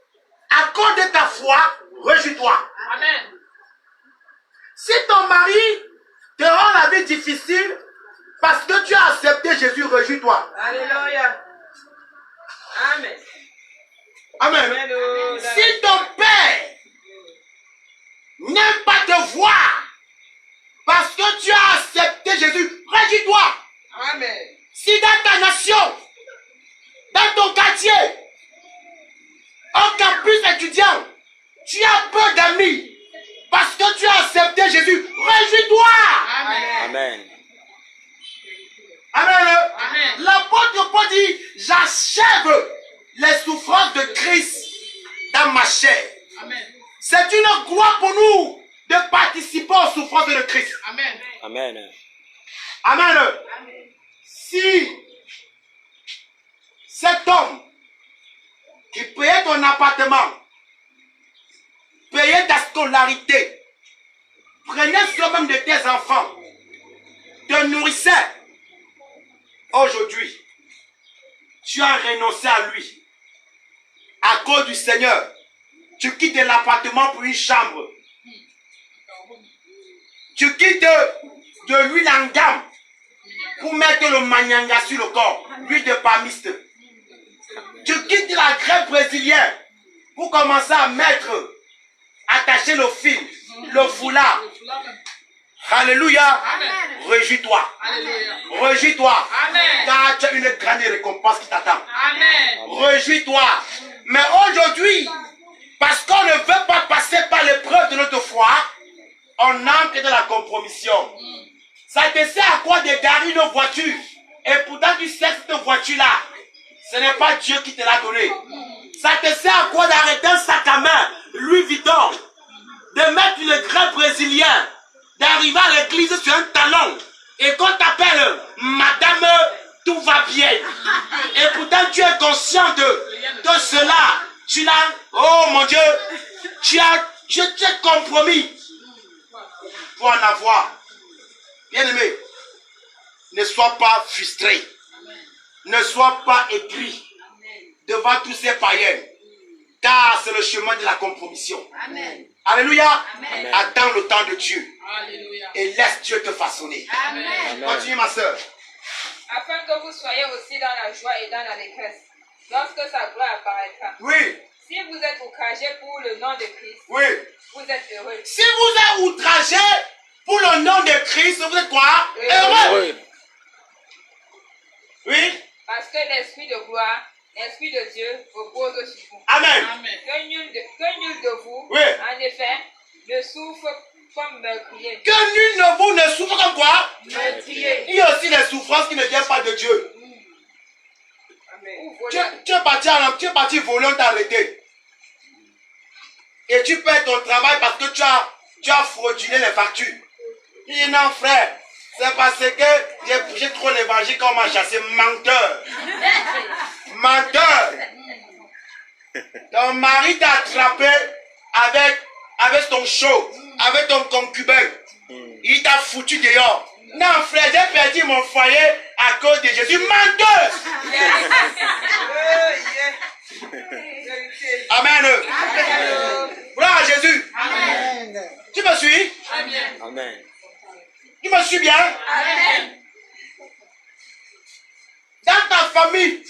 à cause de ta foi, réjouis-toi. Amen. Si ton mari te rend la vie difficile parce que tu as accepté Jésus, réjouis-toi. Alléluia. Amen. Amen. Amen. Si ton père n'aime pas te voir parce que tu as accepté Jésus, réjouis-toi. Amen. Si dans ta nation, dans ton quartier, au campus étudiant, tu as peu d'amis parce que tu as accepté Jésus, réjouis-toi. Amen. Amen. Amen. L'apôtre Paul dit, j'achève les souffrances de Christ dans ma chair. Amen. C'est une gloire pour nous de participer aux souffrances de Christ. Amen. Amen. Amen. Si cet homme qui payait ton appartement, payait ta scolarité, prenait soin même de tes enfants, te nourrissait, aujourd'hui, tu as renoncé à lui. À cause du Seigneur, tu quittes l'appartement pour une chambre. Tu quittes de l'huile en gamme pour mettre le manyanga sur le corps, l'huile de palmiste. Tu quittes la grève brésilienne pour commencer à mettre, attacher le fil, le foulard. Alléluia. Réjouis-toi. Alléluia. Réjouis-toi. Amen. Car tu as une grande récompense qui t'attend. Amen. Réjouis-toi. Mais aujourd'hui, parce qu'on ne veut pas passer par l'épreuve de notre foi, on entre dans la compromission. Ça te sert à quoi de garer une voiture? Et pourtant tu sais que cette voiture-là, ce n'est pas Dieu qui te l'a donné. Ça te sert à quoi d'arrêter un sac à main, Louis Vuitton, de mettre une grève brésilienne, d'arriver à l'église sur un talon, et qu'on t'appelle Madame, tout va bien. Et pourtant tu es conscient de cela. Tu l'as, oh mon Dieu, tu es compromis pour en avoir. Bien-aimé, ne sois pas frustré. Ne sois pas aigri devant tous ces païens. Car c'est le chemin de la compromission. Amen. Alléluia. Amen. Attends le temps de Dieu. Et laisse Dieu te façonner. Amen. Continue ma soeur. Afin que vous soyez aussi dans la joie et dans l'allégresse, lorsque sa gloire apparaîtra. Oui. Si vous êtes outragés pour le nom de Christ, Oui. vous êtes heureux. Si vous êtes outragé pour le nom de Christ, vous êtes quoi? Heureux. Oui. Oui. Parce que l'Esprit de gloire, l'Esprit de Dieu repose sur vous. Amen. Que nul de vous, Oui. en effet, ne souffre comme meurtrier. Que nul de vous ne souffre comme quoi? Meurtrier. Il y a aussi des souffrances qui ne viennent pas de Dieu. Ou Tu, volant. tu es parti voler, on t'a arrêté. Et tu perds ton travail parce que tu as frauduné les factures. Il dit non frère, c'est parce que j'ai prêché trop l'évangile qu'on m'a chassé. Menteur. Menteur. Ton mari t'a attrapé avec ton show, avec ton concubin. Il t'a foutu dehors. Non frère, j'ai perdu mon foyer à cause de Jésus. Menteur. Amen. Gloire à Jésus. Amen. Tu me suis? Amen. Tu me suis bien? Amen. Dans ta famille,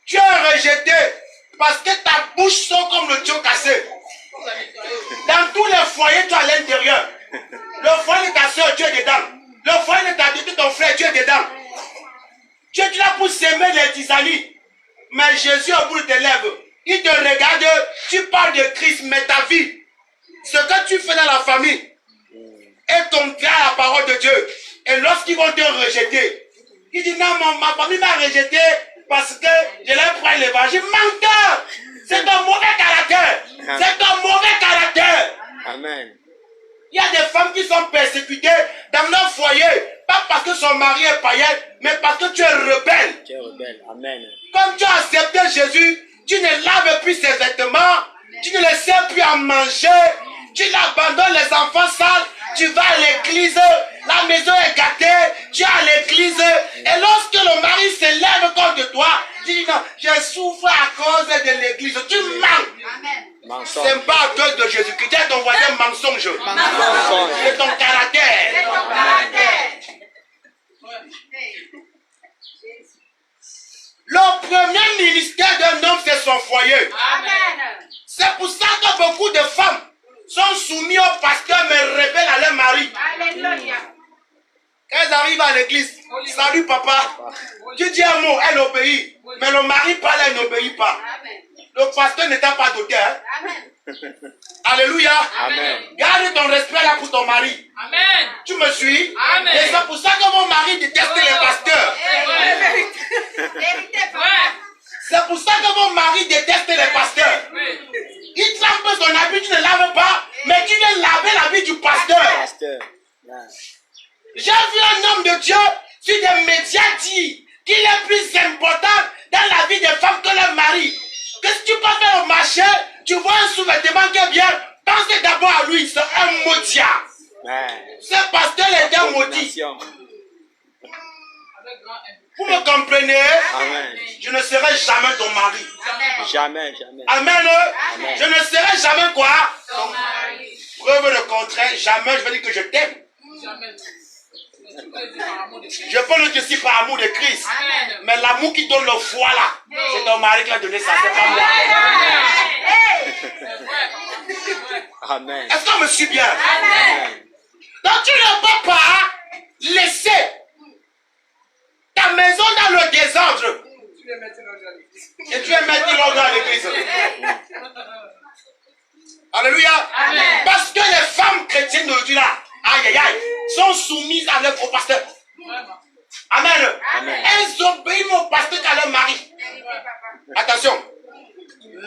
tu es rejeté parce que ta bouche sort comme le tuyau cassé. Dans tous les foyers, tu es à l'intérieur. Le foyer de ta soeur, tu es dedans. Le foyer de ton frère, tu es dedans. Tu es là pour s'aimer les tisanies. Mais Jésus, au bout de tes lèvres, il te regarde, tu parles de Christ, mais ta vie, ce que tu fais dans la famille, est ton cœur à la parole de Dieu. Et lorsqu'ils vont te rejeter, il dit non, ma famille m'a rejeté parce que je leur prends l'évangile. Menteur! C'est un mauvais caractère. C'est un mauvais caractère. Amen. Il y a des femmes qui sont persécutées dans leur foyer, pas parce que son mari est païen, mais parce que tu es rebelle. Tu es rebelle. Amen. Comme tu as accepté Jésus, tu ne laves plus ses vêtements, tu ne les sers plus à manger, tu abandonnes les enfants sales, tu vas à l'église, la maison est gâtée, tu es à l'église, et lorsque le mari se lève contre toi, tu dis non, je souffre à cause de l'église, tu mens. Mensonge. C'est pas à cause de Jésus-Christ, tu es ton voisin mensonge. Mensonge. C'est ton caractère. Le premier ministère d'un homme, c'est son foyer. C'est pour ça que beaucoup de femmes sont soumises au pasteur mais rebelles à leur mari. Quand elles arrivent à l'église, salut papa. Tu dis un mot, elle obéit. Mais le mari parle, elle n'obéit pas. Le pasteur n'étant pas doté. Hein? Alléluia. Amen. Garde ton respect là pour ton mari. Amen. Tu me suis? Amen. Et c'est pour ça que mon mari déteste les pasteurs. C'est pour ça que mon mari déteste les pasteurs. Il trempe son habit, tu ne laves pas, mais tu viens laver l'habit du pasteur. Pasteur. Yeah. J'ai vu un homme de Dieu sur des médias dire qu'il est plus important dans la vie des femmes que leur mari. Que si tu peux faire au marché, tu vois un sous-vêtement qui est bien, pense d'abord à lui, c'est un maudit. Ouais. Ce pasteur est un maudit. Vous me comprenez? Amen. Je ne serai jamais ton mari. Jamais, jamais. Amen. Amen. Je ne serai jamais quoi? Ton mari. Preuve le contraire, jamais je vais dire que je t'aime. Je peux le dire si par amour de Christ. Mais l'amour qui donne le foie là, c'est ton mari qui a donné ça, c'est pas moi. Amen. Est-ce qu'on me suit bien? Amen. Donc tu ne peux pas laisser ta maison dans le désordre. Et tu es mettre l'ordre à l'église. Alléluia. Parce que les femmes chrétiennes d'aujourd'hui là, aïe aïe aïe, sont soumises à leur pasteur. Amen. Amen. Elles obéissent au pasteur qu'à leur mari. Attention.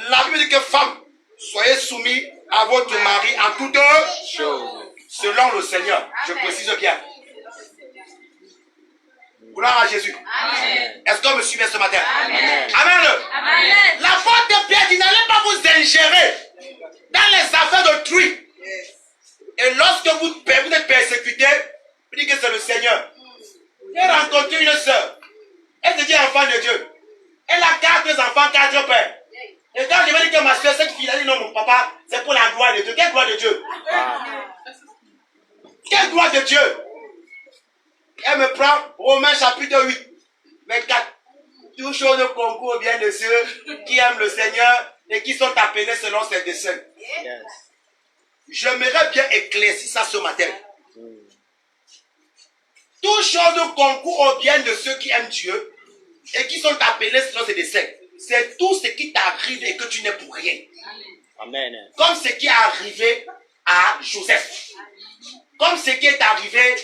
La Bible dit que femmes, soyez soumis à votre mari en toutes choses. Selon le Seigneur. Je précise bien. Gloire à Jésus. Amen. Est-ce qu'on me suivait ce matin? Amen. Amen. Amen. L'apôtre de Pierre dit, n'allez pas vous ingérer dans les affaires d'autrui. Et lorsque vous êtes persécuté, vous dites que c'est le Seigneur. J'ai rencontré une soeur. Elle se dit enfant de Dieu. Elle a 4 enfants, 4 pères. Et quand je vais dire que ma soeur, cette fille a dit non, mon papa, c'est pour la gloire de Dieu. Quelle gloire de Dieu? Quelle gloire de Dieu. Elle me prend Romains chapitre 8, 24. Tout chose concourt au bien de ceux qui aiment le Seigneur et qui sont appelés selon ses desseins. Yes. J'aimerais bien éclaircir ça ce matin. Tout chose concourt au bien de ceux qui aiment Dieu et qui sont appelés selon ses desseins. C'est tout ce qui t'arrive et que tu n'es pour rien. Amen. Comme ce qui est arrivé à Joseph. Comme ce qui est arrivé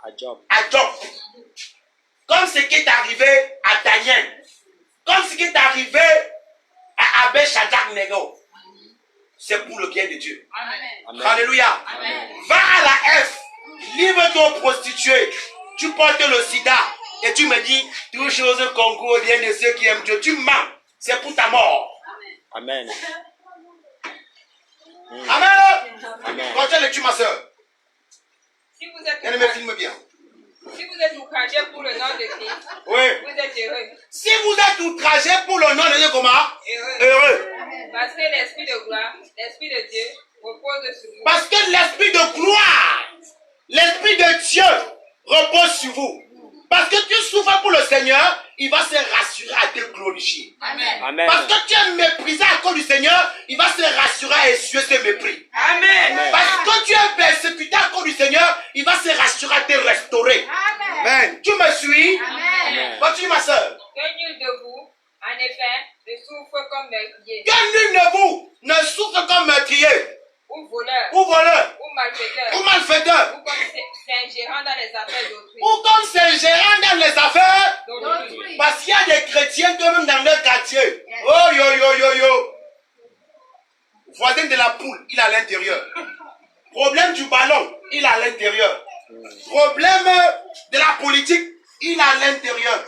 À Job. à Job. Comme ce qui est arrivé à Daniel. Comme ce qui est arrivé à Abel Shadrach Nego. C'est pour le bien de Dieu. Amen. Alléluia. Va à la F. Livre-toi aux prostituées. Tu portes le sida. Et tu me dis, toutes choses concourent au bien de ceux qui aiment Dieu. Tu mens. C'est pour ta mort. Amen. Amen. Amen. Continue le tu ma soeur. Si vous êtes Elle me filme bien. Si vous êtes outragé pour le nom de Christ, Oui. vous êtes heureux. Si vous êtes outragé pour le nom de Dieu, comment? Heureux. Heureux. Parce que l'Esprit de gloire, l'Esprit de Dieu, repose sur vous. Parce que l'esprit de gloire, l'esprit de Dieu repose sur vous. Parce que tu souffres pour le Seigneur, il va se rassurer à te glorifier. Amen. Parce que tu es méprisé à cause du Seigneur, il va se rassurer à essuyer ce mépris. Amen. Parce que tu es persécuté à cause du Seigneur, il va se rassurer à te restaurer. Amen. Tu me suis? Amen. Continue ma soeur. Que nul de vous, en effet, ne souffre comme meurtrier, Que nul de vous ne souffre comme meurtrier, ou voleur, ou voleur, ou malfaiteur, ou malfaiteur, ou comme s'ingérant dans les affaires d'autrui. ou comme s'ingérant dans les affaires. D'autrui. Parce qu'il y a des chrétiens quand même dans leur quartier. Oh yo yo yo yo. Voisin de la poule, il est à l'intérieur. Problème du ballon, il est à l'intérieur. Problème de la politique, il est à l'intérieur.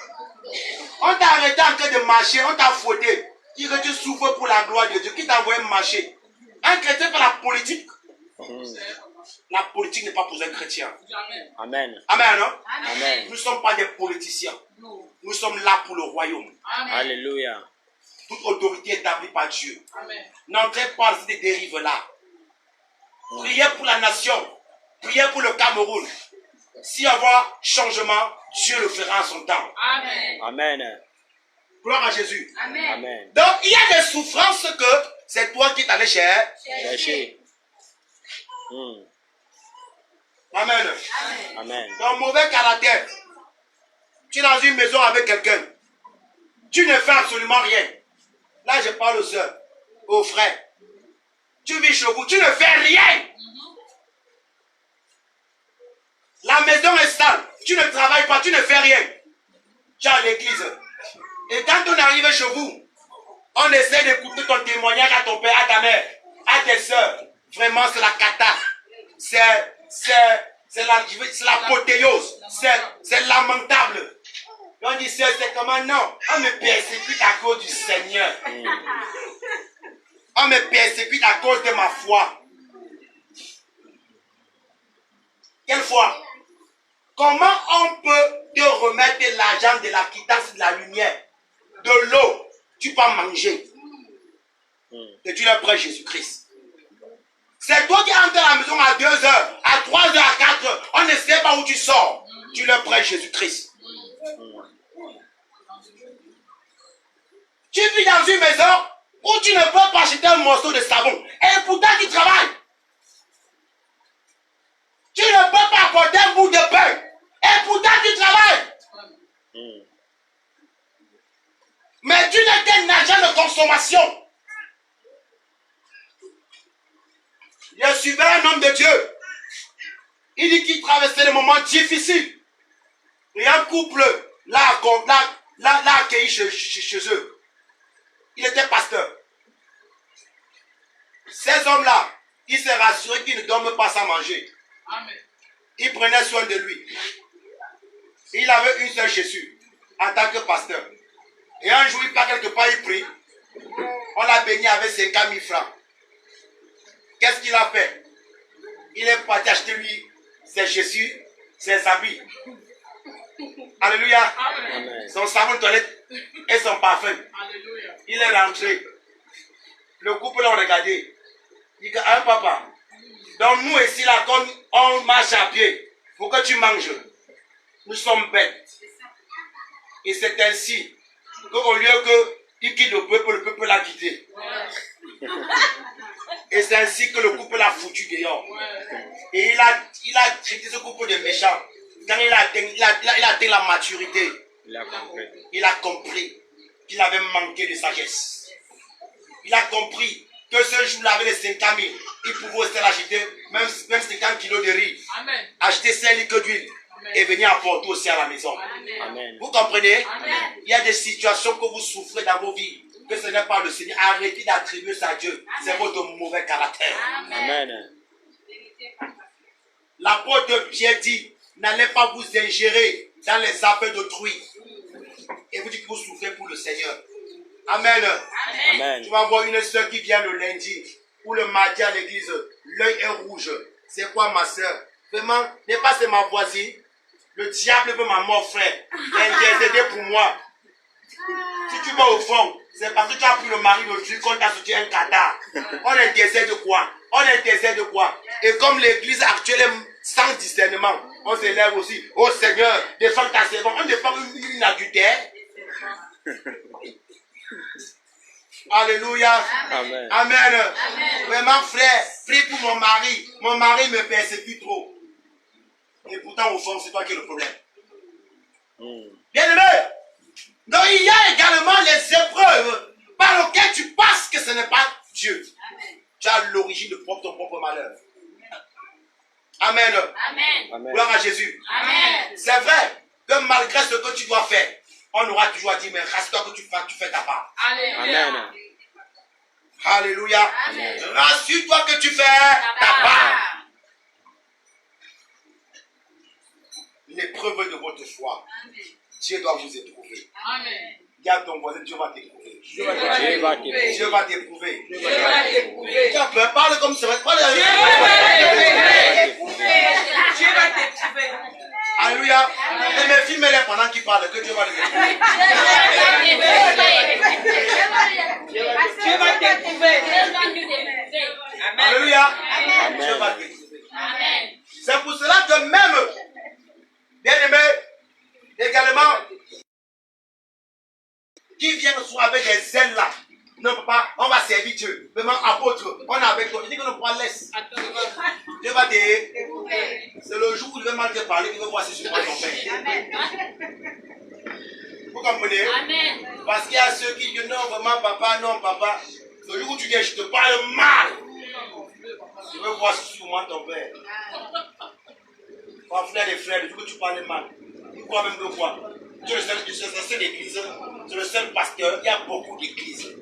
On t'a arrêté en train de marcher, on t'a fouetté. Dit que tu souffres pour la gloire de Dieu. Qui t'a envoyé marcher? Un chrétien fait la politique. La politique n'est pas pour un chrétien. Amen. Amen, non? Amen. Nous ne sommes pas des politiciens. Nous sommes là pour le royaume. Alléluia. Toute autorité établie par Dieu. N'entrez pas dans ces dérives-là. Priez pour la nation. Priez pour le Cameroun. S'il y a changement, Dieu le fera en son temps. Amen. Gloire à Jésus. Amen. Donc, il y a des souffrances que c'est toi qui t'allais chercher. Cherchez. Amen. Amen. Ton mauvais caractère. Tu es dans une maison avec quelqu'un. Tu ne fais absolument rien. Là, je parle aux soeurs, aux frères. Tu vis chez vous, tu ne fais rien. La maison est sale. Tu ne travailles pas, tu ne fais rien. Tu es à l'église. Et quand on arrive chez vous, on essaie d'écouter ton témoignage à ton père, à ta mère, à tes soeurs. Vraiment, c'est la cata. C'est l'apothéose. C'est lamentable. Et on dit, c'est comment? Non. On me persécute à cause du Seigneur. On me persécute à cause de ma foi. Quelle foi? Comment on peut te remettre l'argent de la quittance, de la lumière, de l'eau? Tu peux manger. Et tu leur prêches Jésus-Christ. C'est toi qui entres à la maison à 2 heures, à 3 heures, à 4 heures. On ne sait pas où tu sors. Tu leur prêches Jésus-Christ. Tu vis dans une maison où tu ne peux pas acheter un morceau de savon. Et pourtant tu travailles. Tu ne peux pas apporter un bout de pain. Et pourtant tu travailles. Mais tu n'es qu'un agent de consommation. Je suivais un homme de Dieu. Il dit qu'il traversait des moments difficiles. Et un couple l'a accueilli chez eux. Il était pasteur. Ces hommes-là, il s'est rassuré qu'ils ne dorment pas sans manger. Il prenait soin de lui. Il avait une seule Jésus en tant que pasteur. Et un jour, il part quelque part, il prie. On l'a béni avec 50 000 francs. Qu'est-ce qu'il a fait? Il est parti acheter lui ses Jésus, ses habits. Alléluia. Amen. Son savon de toilette et son parfum. Il est rentré. Le couple l'a regardé. Il dit, ah papa, Donc nous ici, là, quand on marche à pied, pour que tu manges, nous sommes bêtes. Et c'est ainsi qu'au lieu qu'il quitte le peuple l'a quitté. Et c'est ainsi que le couple l'a foutu dehors. Et il a traité ce couple de méchant. Quand il a atteint la maturité, il a compris qu'il avait manqué de sagesse. Il a compris que ce jour-là, avec les 50 000, il pouvait aussi l'acheter, même 50 kilos de riz, acheter 5 litres d'huile et venir apporter aussi à la maison. Amen. Vous comprenez? Amen. Il y a des situations que vous souffrez dans vos vies, que ce n'est pas le Seigneur. Arrêtez d'attribuer ça à Dieu. C'est votre mauvais caractère. Amen. L'apôtre Pierre dit, n'allez pas vous ingérer dans les affaires d'autrui. Et vous dites que vous souffrez pour le Seigneur. Amen. Amen. Tu vas voir une soeur qui vient le lundi ou le mardi à l'église, l'œil est rouge. C'est quoi ma soeur? Vraiment, n'est pas c'est ma voisine. Le diable veut ma mort, frère. Intercéder pour moi. Si tu vas au fond, c'est parce que tu as pris le mari de Dieu qu'on t'a sorti un cathare. On intercède de quoi? On intercède de quoi? Et comme l'église actuelle est sans discernement, on s'élève aussi. Oh Seigneur, défends ta servante. On défend une adultère. Alléluia. Amen. Amen. Vraiment, frère, prie pour mon mari. Mon mari me persécute trop. Et pourtant, au fond, c'est toi qui es le problème. Bien aimé. Donc, il y a également les épreuves par lesquelles tu penses que ce n'est pas Dieu. Tu as l'origine de ton propre malheur. Amen. Amen. Gloire à Jésus. Amen. C'est vrai que malgré ce que tu dois faire, on aura toujours dit, mais rassure-toi que tu fais ta part. Alléluia. Amen. Alléluia. Amen. Rassure-toi que tu fais ta part. L'épreuve de votre foi, Dieu doit vous éprouver. Amen. Dis à ton voisin, Dieu va t'éprouver. Dieu va t'éprouver. Dieu va t'éprouver. Dieu va t'éprouver. Tu as peur, parle comme ça. Dieu va t'éprouver. Dieu va t'éprouver. Alléluia. Et mes filles, les pendant qu'ils parlent, que Dieu va les éprouver. Dieu va t'éprouver. Amen. Alléluia. Amen. Dieu va t'éprouver. C'est pour cela que même, bien aimé, également, qui viennent soit avec des ailes là. Non, papa, on va servir Dieu. Vraiment, apôtre, on est avec toi. Je dis que ne pas laisse. Dieu va t'éprouver. C'est le jour où il veut mal te parler, il veut voir si tu prends ton père. Vous comprenez? Amen. Parce qu'il y a ceux qui disent non, vraiment, papa, non, papa. Le jour où tu dis je te parle mal, je veux voir si tu montes ton père. Mon frère et frères, le jour où tu parles mal, tu crois même que quoi? Tu es la seule église, tu es le seul pasteur, il y a beaucoup d'églises.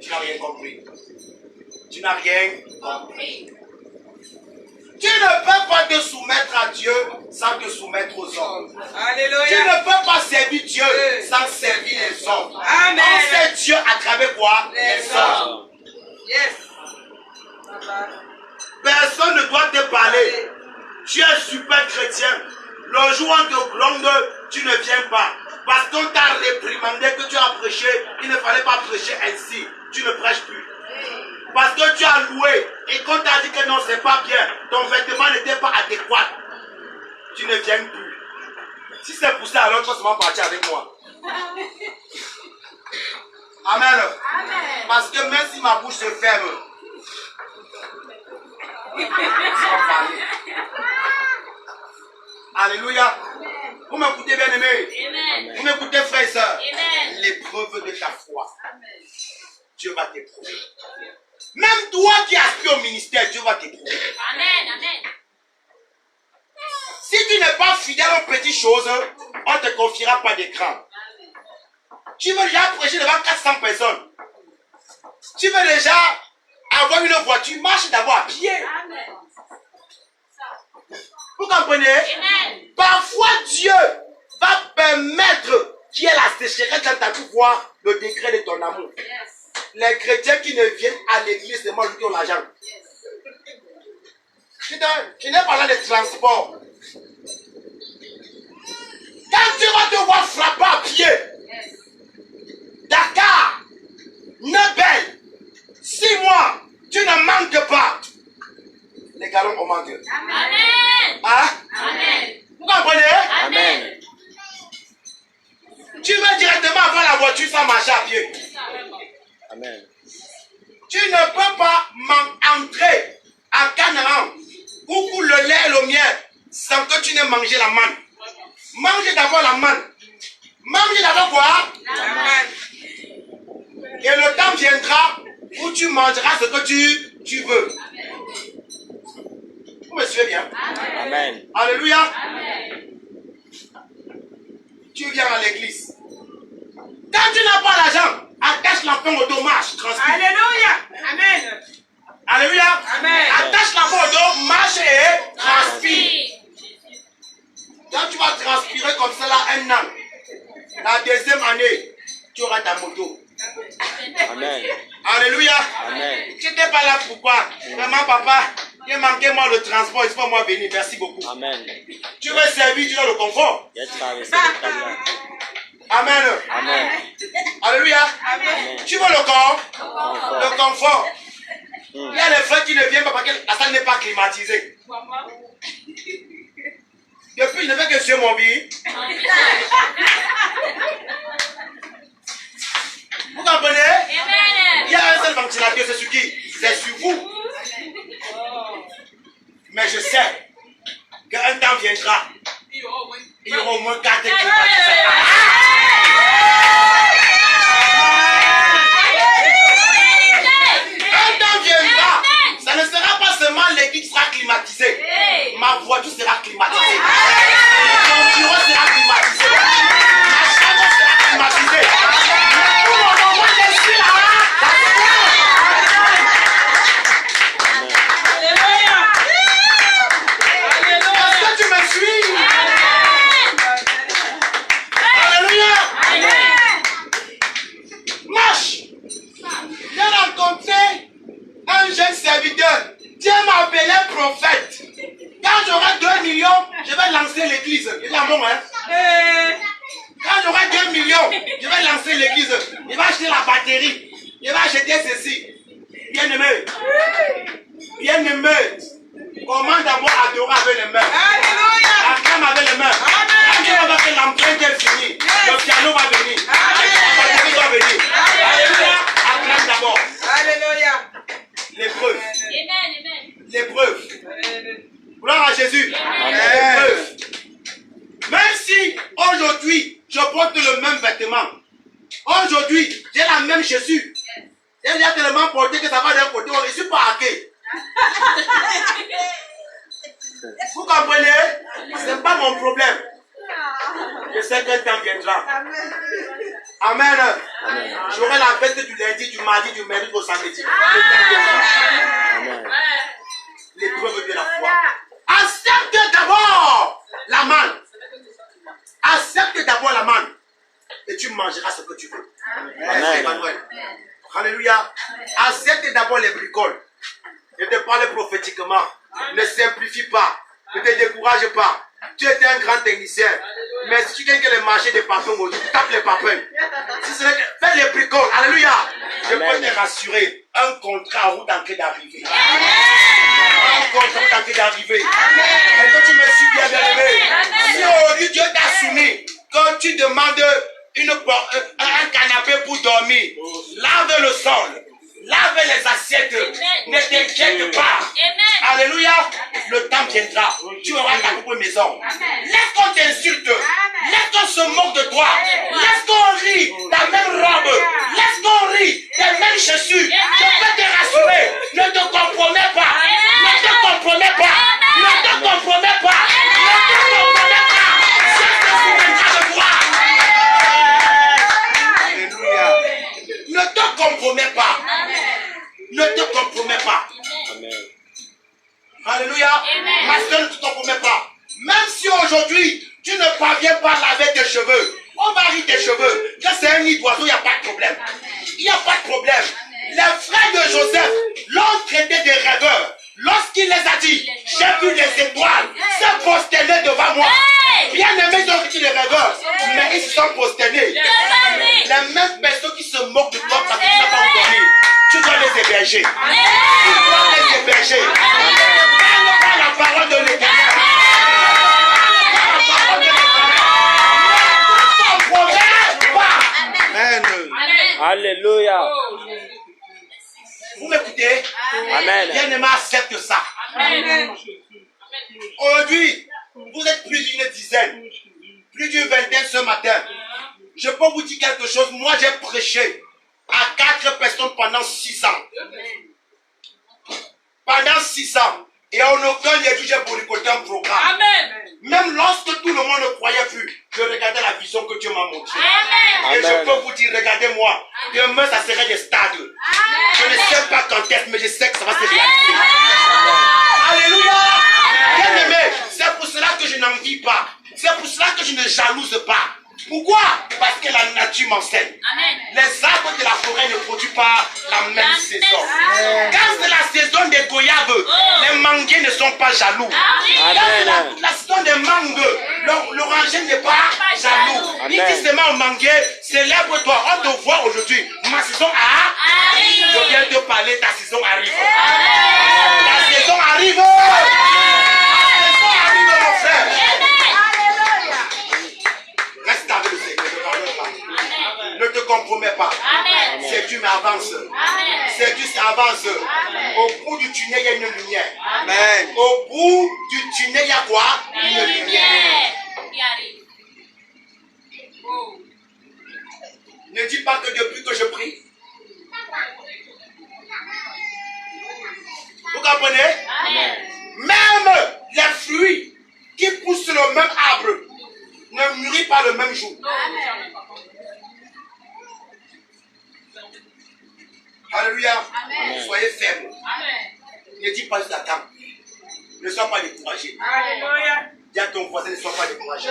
Tu n'as rien compris. Tu n'as rien compris. Tu ne peux pas te soumettre à Dieu sans te soumettre aux hommes. Tu Alléluia. ne peux pas servir Dieu sans servir les hommes. Amen. On sait Dieu à travers quoi? Les hommes. Yes. Personne ne doit te parler. Tu es super chrétien. Le jour où on te gronde, tu ne viens pas. Parce qu'on t'a réprimandé que tu as prêché. Il ne fallait pas prêcher ainsi. Tu ne prêches plus. Parce que tu as loué et qu'on t'a dit que non, c'est pas bien. Ton vêtement n'était pas adéquat. Tu ne viens plus. Si c'est pour ça, alors tu vas seulement partir avec moi. Amen. Parce que même si ma bouche se ferme, sans parler. Alléluia. Vous m'écoutez, bien aimé. Vous m'écoutez, frères et sœurs. L'épreuve de ta foi. Dieu va t'éprouver. Même toi qui aspires au ministère, Dieu va t'éprouver. Si tu n'es pas fidèle aux petites choses, on ne te confiera pas d'écran. Tu veux déjà prêcher devant 400 personnes. Tu veux déjà avoir une voiture, marche d'abord à pied. Vous comprenez? Parfois Dieu va permettre qu'il y ait la sécheresse dans ta vie, voir le degré de ton amour. Les chrétiens qui ne viennent à l'église seulement qui ont l'argent. Je n'ai pas là de transport. Quand tu vas devoir frapper à pied, Dakar, Nebel, 6 mois, tu ne manques pas. les galons augmentent. Amen. Hein? Amen. Vous comprenez? Amen. Tu veux directement avoir la voiture sans marcher à pied. Amen. Tu ne peux pas entrer à Canaan où coule le lait et le miel sans que tu n'aies mangé la manne. Mange d'abord la manne. Mange d'abord quoi? La manne. Et le temps viendra où tu mangeras ce que tu veux. Vous me suivez bien? Amen. Alléluia. Amen. Tu viens à l'église. Quand tu n'as pas l'argent, attache l'enfant au dos, marche, transpire. Alléluia. Amen. Alléluia. Amen. Attache l'enfant au dos, marche et transpire. Quand tu vas transpirer comme ça là un an, la deuxième année, tu auras ta moto. Amen. Alléluia. Amen. Tu n'étais pas là pourquoi? Vraiment papa, il manquait moi le transport, il faut moi venir. Merci beaucoup. Amen. Tu veux servir, tu as le confort. Yes, Father. Amen. Amen. Alléluia. Amen. Tu veux le corps? Confort. Le confort. Il y a les frères qui ne viennent pas parce que la salle n'est pas climatisée. Depuis, je ne fais que sur mon vie. Vous comprenez? Amen. Il y a un seul ventilateur, c'est sur qui? C'est sur vous. Mais je sais qu'un temps viendra. Il y aura au moins 4 climatisés. Un temps viendra. Ça ne sera pas seulement l'église qui sera climatisée. Ma voiture sera climatisée. Mon bureau sera climatisé. Ma chambre sera climatisée. Mais pour le moment, je suis là. Est-ce que tu me suis? Alléluia. Marche. J'ai rencontré un jeune serviteur. Dieu m'a appelé prophète. Quand j'aurai 2 millions, je vais lancer l'église. Il est bon, hein? Quand j'aurai 2 millions, je vais lancer l'église. Il va acheter la batterie. Il va acheter ceci. Bien aimé. Bien aimé. Comment d'abord adorer avec les mains? Alléluia. Acclame avec les mains. Quand tu vas voir que l'empreinte est finie, le piano va venir. La batterie va venir. Alléluia. Acclame d'abord. Alléluia. L'épreuve. Amen. L'épreuve. Gloire à Jésus. Amen. L'épreuve. Même si aujourd'hui je porte le même vêtement, aujourd'hui j'ai la même chaussure, j'ai déjà tellement porté que ça va d'un côté, je ne suis pas hacké. Vous comprenez? Ce n'est pas mon problème. Je sais qu'un temps viendra. Amen. J'aurai la fête du lundi, du mardi, du mercredi au samedi. Amen. L'épreuve de la foi. Accepte d'abord la manne. Accepte d'abord la manne. Et tu mangeras ce que tu veux. Amen. Emmanuel. Alléluia. Accepte d'abord les bricoles. Je te parle prophétiquement. Ne simplifie pas. Ne te décourage pas. Tu étais un grand technicien. Mais si tu gagnes les marchés des parfums, tu tapes les parfums. Si ce n'est que fais les bricoles. Alléluia. Je peux te rassurer. Un contrat en route en train d'arriver. Un contrat en train d'arriver. Est-ce que tu me suis bien aimé? Si aujourd'hui Dieu t'a soumis, quand tu demandes un canapé pour dormir, lave le sol. Lave les assiettes. Ne t'inquiète pas. Alléluia. Le temps viendra. Tu auras ta propre maison. Laisse qu'on t'insulte. Laisse qu'on se moque de toi. Laisse qu'on rit ta même robe. Laisse qu'on rit tes mêmes chaussures. Je peux te rassurer. Ne te compromets pas. Ne te compromets pas. Ne te compromets pas. Ne te compromets pas. Dieu te souviendra de toi. Alléluia. Ne te compromets pas. Ne te compromets pas. Amen. Alléluia. Ma soeur, ne te compromets pas. Même si aujourd'hui, tu ne parviens pas à laver tes cheveux, on varie tes cheveux. Que c'est un nid d'oiseau, il n'y a pas de problème. Il n'y a pas de problème. Les frères de Joseph l'ont traité de rêveurs. Lorsqu'il les a dit, j'ai vu les étoiles se prosterner devant moi. Bien aimés, ils ont traité de rêveurs. Mais ils se sont prosternés. Les mêmes personnes qui se moquent de toi parce que tu n'as pas endormi. Tu dois les héberger. Tu dois les héberger. Alléluia. Vous m'écoutez? Amen. Bien-aimé, accepte ça. Amen. Aujourd'hui, vous êtes plus d'une dizaine, plus d'une vingtaine ce matin. Je peux vous dire quelque chose. Moi, j'ai prêché à 4 personnes pendant 6 ans. Pendant 6 ans. Et en aucun lieu, j'ai boycotté un programme. Amen. Même lorsque tout le monde ne croyait plus, je regardais la vision que Dieu m'a montrée. Amen. Et je peux vous dire, regardez-moi, demain ça serait des stades. Je ne sais pas quand est-ce, mais je sais que ça va se réaliser. Alléluia. Bien aimé, c'est pour cela que je n'envie pas. C'est pour cela que je ne jalouse pas. Pourquoi? Parce que la nature m'enseigne. Amen. Les arbres de la forêt ne produisent pas la même saison. Quand c'est la saison des goyaves, les manguiers ne sont pas jaloux. Quand c'est la saison des mangues, l'oranger n'est pas jaloux. Il dit seulement au manguier, célèbre-toi, on te voit aujourd'hui. Ma saison arrive. Je viens te parler, ta saison arrive. Ta saison arrive. Ta saison arrive, mon frère. Reste avec le Seigneur, ne parle pas. Ne te compromets pas. C'est Dieu, mais avance. C'est Dieu, avance. Au bout du tunnel, il y a une lumière. Amen. Au bout du tunnel, il y a quoi? Une lumière. Ne dis pas que depuis que je prie. Vous comprenez? Même les fruits qui poussent sur le même arbre ne mûrit pas le même jour. Alléluia. Soyez fermes. Ne dis pas juste attends. Ne sois pas découragé. Alléluia. Dis à ton voisin, ne sois pas découragé.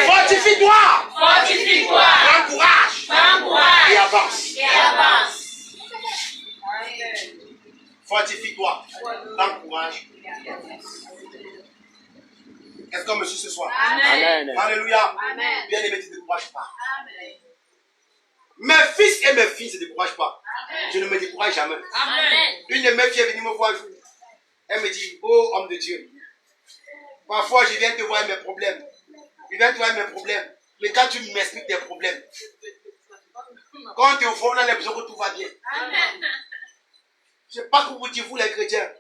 Fortifie-toi. Fortifie-toi. Prends courage. Et avance. Fortifie-toi. Prends courage. Est-ce qu'on me suit ce soir? Amen. Alléluia. Bien aimé, tu ne te décourages pas. Mes fils et mes filles ne se découragent pas. Je ne me décourage jamais. Une de mes filles est venue me voir un jour. Elle me dit, oh homme de Dieu, parfois je viens te voir mes problèmes. Mais quand tu m'expliques tes problèmes, quand tu es au fond, on a l'impression que tout va bien. Je ne sais pas que vous dites, vous les chrétiens,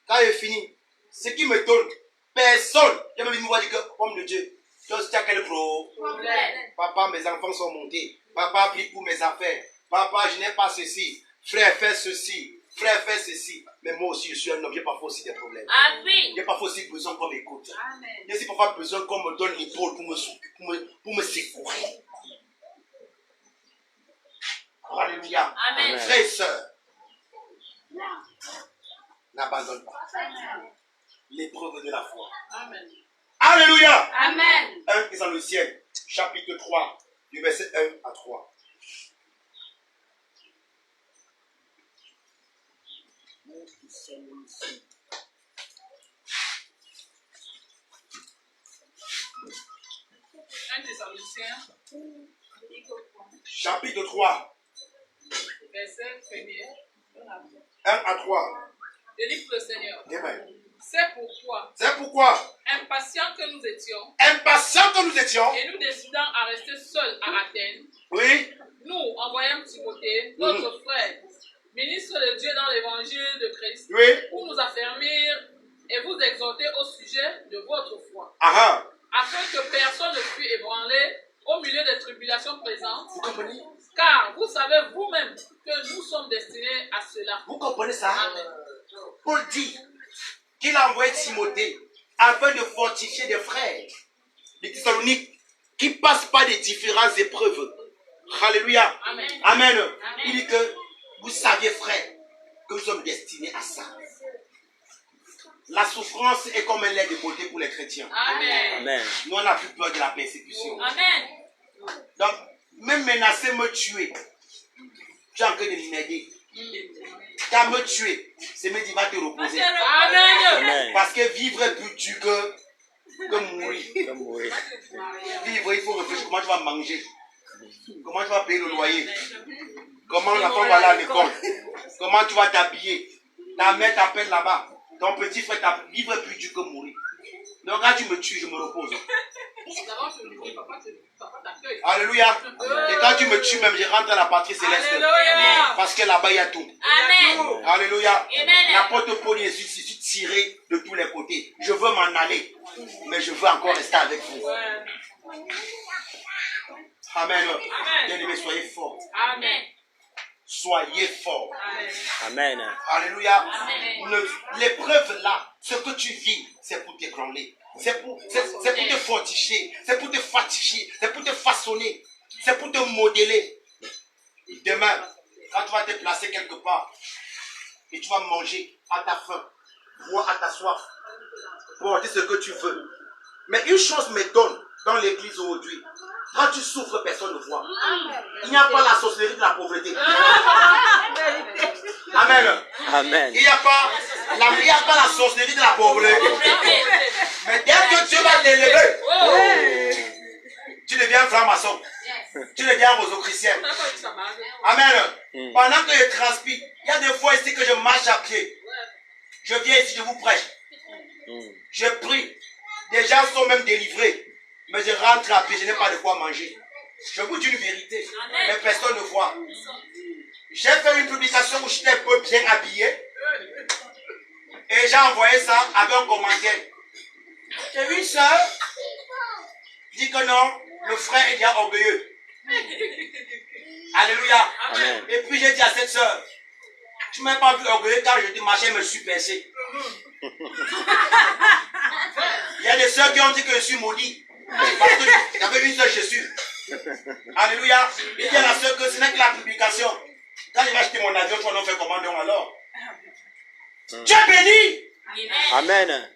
quand il est fini, ce qui me donne, personne, j'ai même venu me voir dire que, homme de Dieu, tu as quel problème? Papa, mes enfants sont montés. Papa, prie pour mes affaires. Papa, je n'ai pas ceci. Frère, fais ceci. Frère, fais ceci. Mais moi aussi, je suis un homme. J'ai parfois aussi des problèmes. J'ai parfois aussi besoin qu'on m'écoute. J'ai aussi parfois besoin qu'on me donne l'épaule pour me secourir. Alléluia. Frères et sœurs, n'abandonne pas l'épreuve de la foi. Alléluia. 1 Thessaloniciens, chapitre 3, du verset 1 à 3. Chapitre 3, Verset 1 à 3. Délivre le Seigneur. Amen. C'est pourquoi, impatients que nous étions, et nous décidant à rester seuls à Athènes, oui, nous envoyons Timothée, notre frère, ministre de Dieu dans l'évangile de Christ, oui, pour nous affermir et vous exhorter au sujet de votre foi, aha, afin que personne ne fût ébranlé au milieu des tribulations présentes, vous comprenez? car vous savez vous-même que nous sommes destinés à cela. Vous comprenez ça? Amen. Paul dit qu'il a envoyé Timothée afin de fortifier des frères, les Thessaloniques, qui passent par des différentes épreuves. Alléluia. Amen. Amen. Il dit que vous saviez, frères, que nous sommes destinés à ça. La souffrance est comme un lait de beauté pour les chrétiens. Amen. Amen. Nous, on n'a plus peur de la persécution. Amen. Donc, même menacer me tuer, tu es en train de m'aider. Quand me tuer, c'est me dire va te reposer. Amen. Parce que vivre est plus dur que mourir. Vivre, il faut réfléchir comment tu vas manger. Comment tu vas payer le loyer. Comment la femme va aller à l'école. Comment tu vas t'habiller. Ta mère t'appelle là-bas. Ton petit frère, vivre est plus dur que mourir. Donc quand tu me tues, je me repose. Alléluia. Et quand tu me tues même, je rentre à la patrie céleste. Alléluia. Parce que là-bas, il y a tout. Amen. Alléluia. Amen. L'apôtre Paul est tiré de tous les côtés. Je veux m'en aller, mais je veux encore rester avec vous. Amen. Bien-aimés, soyez forts. Amen. Soyez forts. Amen. Alléluia. L'épreuve là, ce que tu vis, c'est pour t'ébranler. C'est pour te fortifier. C'est pour te fatiguer. C'est pour te façonner. C'est pour te modeler. Demain, quand tu vas te placer quelque part et tu vas manger à ta faim, boire à ta soif, porter ce que tu veux. Mais une chose m'étonne dans l'église aujourd'hui. Quand tu souffres, personne ne voit. Il n'y a pas la sorcellerie de la pauvreté. Amen. Amen. Il n'y a pas la sorcellerie de la pauvreté. Mais dès que Dieu va t'élever, tu deviens franc-maçon. Tu deviens roso-chrétien. Amen. Pendant que je transpire, il y a des fois ici que je marche à pied. Je viens ici, je vous prêche. Je prie. Des gens sont même délivrés. Mais je rentre à pied, je n'ai pas de quoi manger. Je vous dis une vérité. Mais personne ne voit. J'ai fait une publication où j'étais un peu bien habillé. Et j'ai envoyé ça avec un commentaire. Et une soeur dit que non, le frère est bien orgueilleux. Alléluia. Amen. Et puis j'ai dit à cette soeur, tu ne m'as pas vu orgueilleux quand je te marchais, je me suis percé. Il y a des soeurs qui ont dit que je suis maudit. Parce que j'avais une seule chaussure. Alléluia. Il dit à la soeur que ce n'est que la publication. Quand je vais acheter mon avion, tu vas nous faire comment donc alors? Dieu béni. Amen.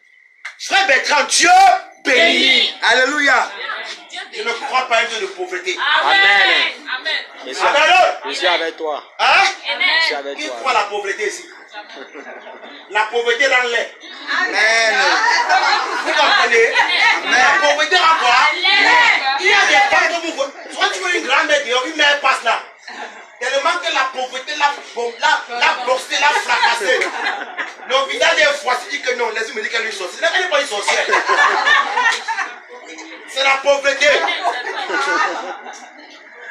Frère Bertrand, Dieu béni. Alléluia. Je ne crois pas à un Dieu de pauvreté. Amen. Amen. Je suis, je suis avec toi. Hein? Je suis avec Qui toi. croit à la pauvreté ici? La pauvreté rend laid. Amen. Vous comprenez? La pauvreté rend quoi? Il y a des femmes que vous voyez. Soit tu veux une grande mère dehors, une mère passe là. Tellement que la pauvreté l'a boxé, l'a fracassé. Le visage est froissé, dit que non, laisse-moi me dire qu'elle est une sorcière. Elle n'est pas une sorcière. C'est la pauvreté.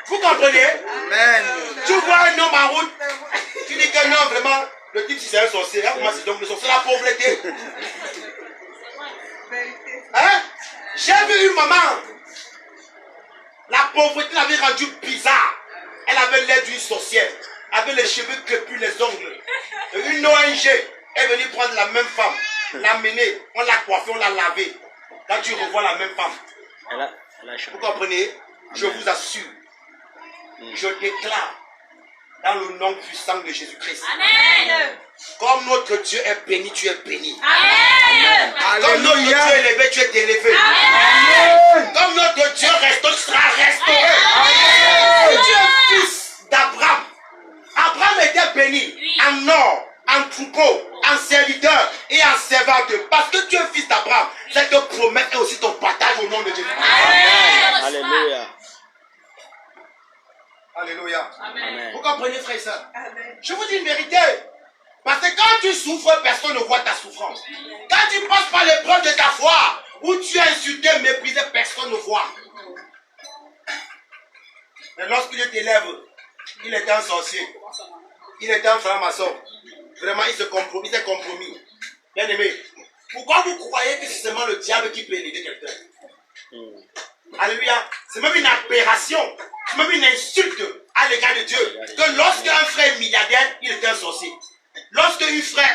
Vous comprenez? Amen. Tu vois un homme en route, tu dis que non, vraiment, le type si c'est un sorcier, comment c'est donc le sorcier? C'est la pauvreté. Hein? J'ai vu une maman. La pauvreté l'avait rendue bizarre. Elle avait l'air d'une sorcière. Avec les cheveux crépus, les ongles. Une ONG est venue prendre la même femme, l'amener, on l'a coiffée, on l'a lavée. Là, tu revois la même femme. Elle a changé. Vous comprenez? Je vous assure. Je déclare dans le nom puissant de Jésus-Christ. Amen. Comme notre Dieu est béni, tu es béni. Amen. Comme notre Dieu Alléluia. est élevé, tu es élevé. Amen. Comme notre Dieu restaure, tu seras restauré. Si tu es fils d'Abraham, Abraham était béni en or, en troupeau, en serviteur et en servante. Parce que tu es fils d'Abraham, cette promesse est aussi ton partage au nom de Jésus. Amen. Alléluia. Alléluia. Amen. Vous comprenez, frère et soeur? Je vous dis une vérité. Parce que quand tu souffres, personne ne voit ta souffrance. Quand tu passes par l'épreuve de ta foi, où tu es insulté, méprisé, personne ne voit. Mais lorsqu'il t'élève, il était un sorcier. Il était un franc-maçon. Vraiment, il s'est compromis. Bien aimé, pourquoi vous croyez que c'est seulement le diable qui peut aider quelqu'un? Alléluia. C'est même une aberration. C'est même une insulte à l'égard de Dieu. Que lorsqu'un frère est milliardaire, il est un sorcier. Lorsque une soeur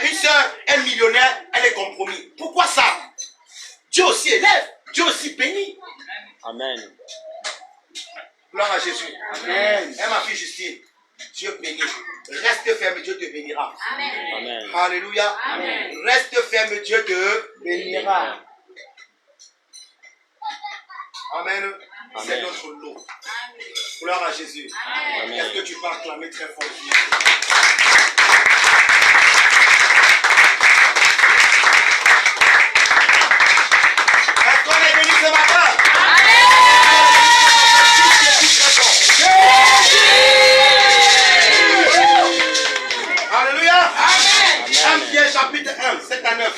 est millionnaire, elle est compromis. Pourquoi ça? Dieu aussi élève. Dieu aussi bénit. Amen. Gloire à Jésus. Amen. Et ma fille Justine, Dieu bénit. Reste ferme, Dieu te bénira. Amen. Alléluia. Amen. Reste ferme, Dieu te bénira. Amen. C'est Amen. notre lot. Gloire à Jésus. Amen. Est-ce que tu peux acclamer très fort? Est-ce qu'on est béni ce matin? Alléluia. Amen. 1 Pierre chapitre 1, 7 à 9.